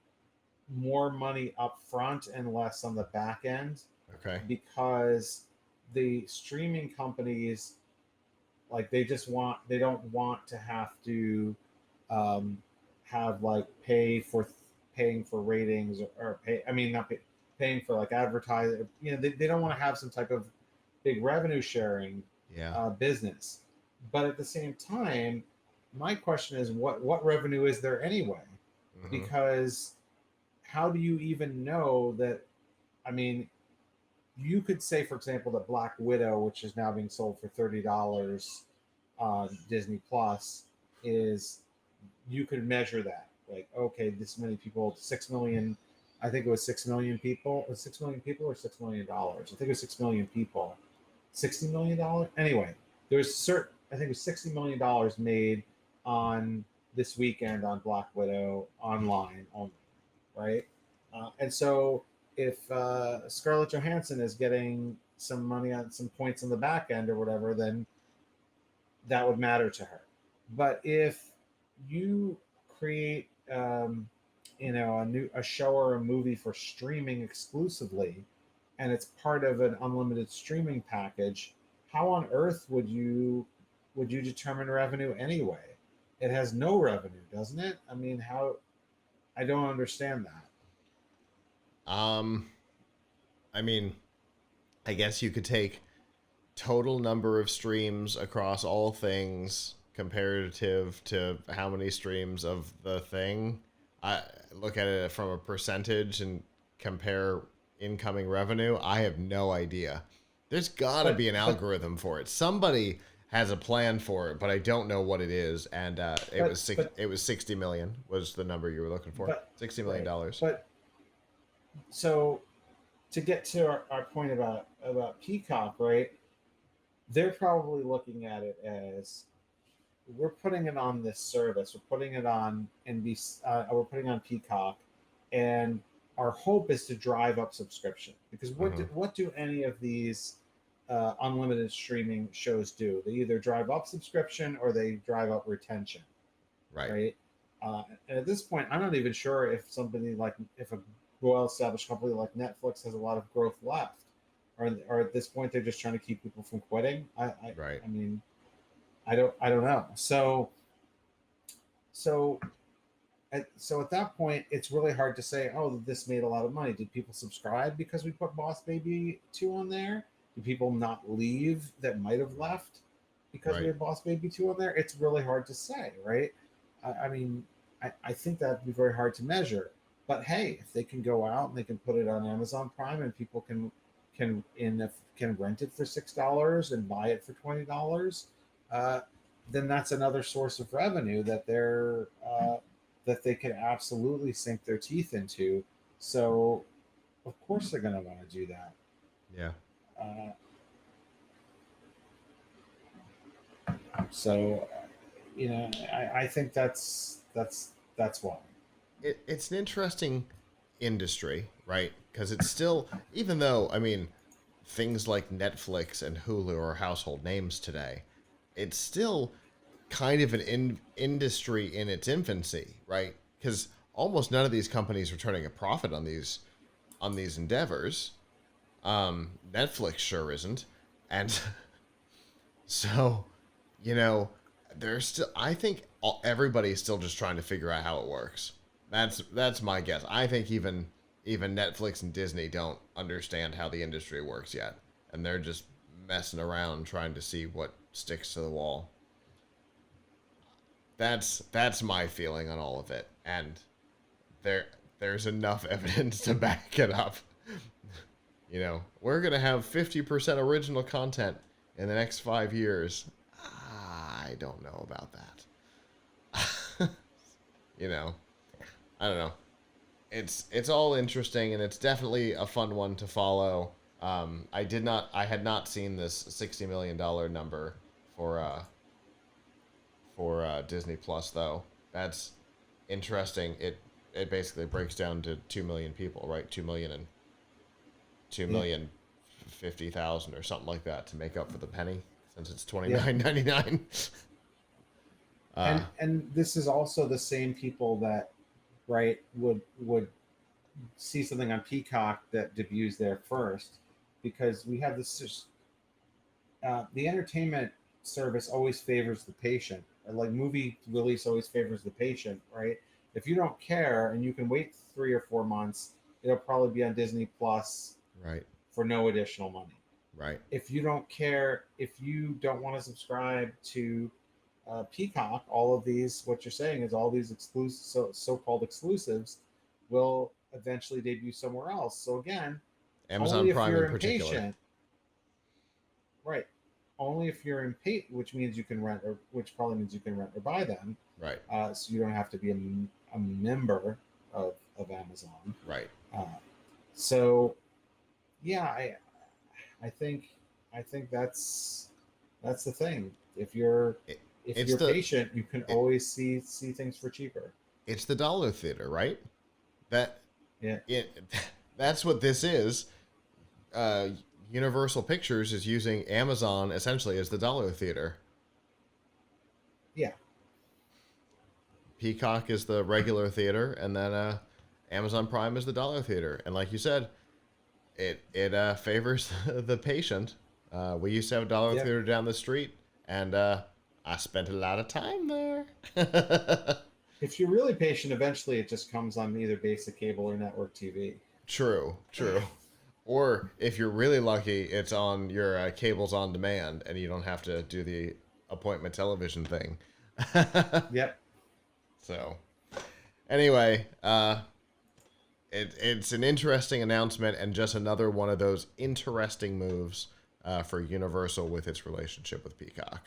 more money up front and less on the back end Okay. because the streaming companies, like, they don't want to have to um, have like paying for ratings, or pay I mean not pay, paying for like advertising. They don't want to have some type of big revenue sharing Yeah. business. But at the same time, my question is, what revenue is there anyway? Mm-hmm. Because how do you even know that? I mean, you could say, for example, that Black Widow, which is now being sold for $30 on Disney Plus, is you could measure that. Like, okay, this many people, 6 million. I think it was 6 million people. 6 million people or $6 million. I think it was 6 million people. $60 million. Anyway, there's certain. I think it was $60 million made on this weekend on Black Widow online only, right? And so if Scarlett Johansson is getting some money on some points on the back end or whatever, then that would matter to her. But if you create, a show or a movie for streaming exclusively, and it's part of an unlimited streaming package, how on earth would you determine revenue anyway? It has no revenue, doesn't it? I mean, how? I don't understand that. Um, I mean, I guess you could take total number of streams across all things comparative to how many streams of the thing. I look at it from a percentage and compare incoming revenue. I have no idea. There's got to be an But algorithm for it. Somebody has a plan for it, but I don't know what it is. And but but it was 60 million was the number you were looking for. but 60 million right. dollars. But so, to get to our point about Peacock, right? They're probably looking at it as, we're putting it on this service, we're putting it on NBC, we're putting it on Peacock, and our hope is to drive up subscription. Because Mm-hmm. what do any of these unlimited streaming shows do? They either drive up subscription or they drive up retention, Right. right? And at this point, I'm not even sure if a well-established company like Netflix has a lot of growth left, or at this point they're just trying to keep people from quitting. Right. I mean, I don't know. So at that point, it's really hard to say, oh, this made a lot of money. Did people subscribe because we put Boss Baby 2 on there? Did people not leave that might have left because we Right. had Boss Baby 2 on there? It's really hard to say, right? I mean, I think that'd be very hard to measure. But hey, if they can go out and they can put it on Amazon Prime, and people can rent it for $6 and buy it for $20, uh, then that's another source of revenue that they could absolutely sink their teeth into. So of course they're going to want to do that. Yeah. Uh, so I think that's why. It's an interesting industry, right? Because it's still, even though, I mean, things like Netflix and Hulu are household names today, it's still kind of an industry in its infancy, right? Because almost none of these companies are turning a profit on these endeavors. Netflix sure isn't, and so there's still. I think everybody's still just trying to figure out how it works. That's my guess. I think even Netflix and Disney don't understand how the industry works yet, and they're just messing around trying to see what sticks to the wall. That's my feeling on all of it, and there's enough evidence to back it up. You know, we're gonna have 50% original content in the next 5 years. I don't know about that. You know, I don't know. It's all interesting, and it's definitely a fun one to follow. I had not seen this $60 million number for Disney Plus, though. That's interesting. It basically breaks down to 2 million people, right? 2 million and 2,050,000 or something like that to make up for the penny, since it's $29.99. And this is also the same people that, right, would see something on Peacock that debuts there first, because we have this. The entertainment service always favors the patient. Like movie release always favors the patient, right? If you don't care and you can wait 3 or 4 months, it'll probably be on Disney Plus, Right. for no additional money. Right. If you don't care, if you don't want to subscribe to Peacock, all of these, what you're saying is all these so-called exclusives will eventually debut somewhere else. So again, Amazon Prime in particular. Impatient, right? Only if you're impatient, which means you can rent, or which probably means you can rent or buy them. Right. So you don't have to be a member of Amazon. Right. So, yeah, I think that's the thing. If you're patient, you can always see things for cheaper. It's the dollar theater, right? Yeah. That's what this is. Universal Pictures is using Amazon essentially as the dollar theater. Yeah. Peacock is the regular theater, and then Amazon Prime is the dollar theater. And like you said, it favors the patient. We used to have a dollar theater down the street, and I spent a lot of time there. If you're really patient, eventually it just comes on either basic cable or network TV. True. Or if you're really lucky, it's on your cables on demand, and you don't have to do the appointment television thing. Yep. So, anyway, it's an interesting announcement, and just another one of those interesting moves for Universal with its relationship with Peacock.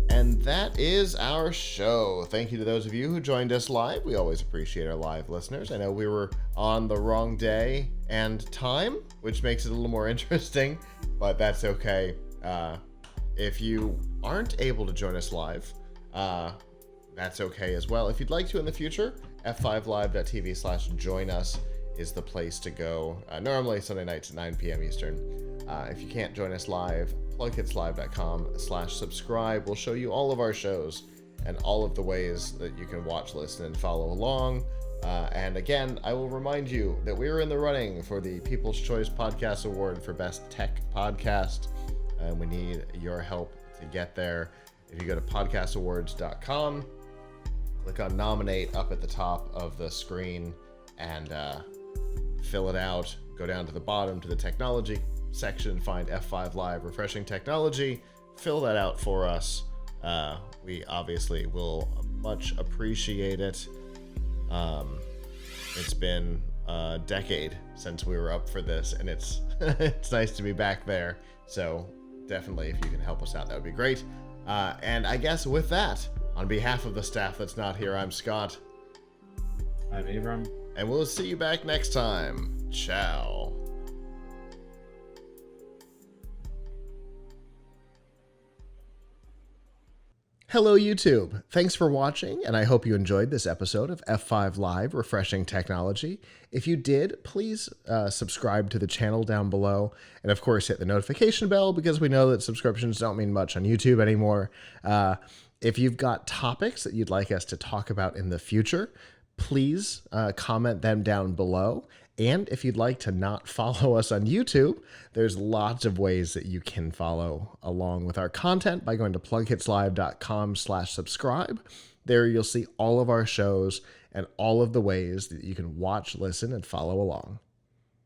And that is our show. Thank you to those of you who joined us live. We always appreciate our live listeners. I know we were on the wrong day and time, which makes it a little more interesting, but that's okay. If you aren't able to join us live, that's okay as well. If you'd like to in the future, f5live.tv/join us is the place to go. Normally Sunday nights at 9 p.m. Eastern. If you can't join us live, PLUGHITZlive.com/subscribe will show you all of our shows and all of the ways that you can watch, listen, and follow along. And again, I will remind you that we are in the running for the People's Choice Podcast Award for Best Tech Podcast. And we need your help to get there. If you go to podcastawards.com, click on nominate up at the top of the screen and fill it out. Go down to the bottom to the technology section, find F5 Live Refreshing Technology, fill that out for us. We obviously will much appreciate it. It's been a decade since we were up for this, and it's it's nice to be back there. So definitely, if you can help us out, that would be great. And I guess with that, on behalf of the staff that's not here, I'm Scott. I'm Avram. And we'll see you back next time. Ciao. Hello, YouTube. Thanks for watching, and I hope you enjoyed this episode of F5 Live Refreshing Technology. If you did, please subscribe to the channel down below, and of course hit the notification bell, because we know that subscriptions don't mean much on YouTube anymore. If you've got topics that you'd like us to talk about in the future, please comment them down below. And if you'd like to not follow us on YouTube, there's lots of ways that you can follow along with our content by going to PLUGHITZlive.com/subscribe. There you'll see all of our shows and all of the ways that you can watch, listen, and follow along.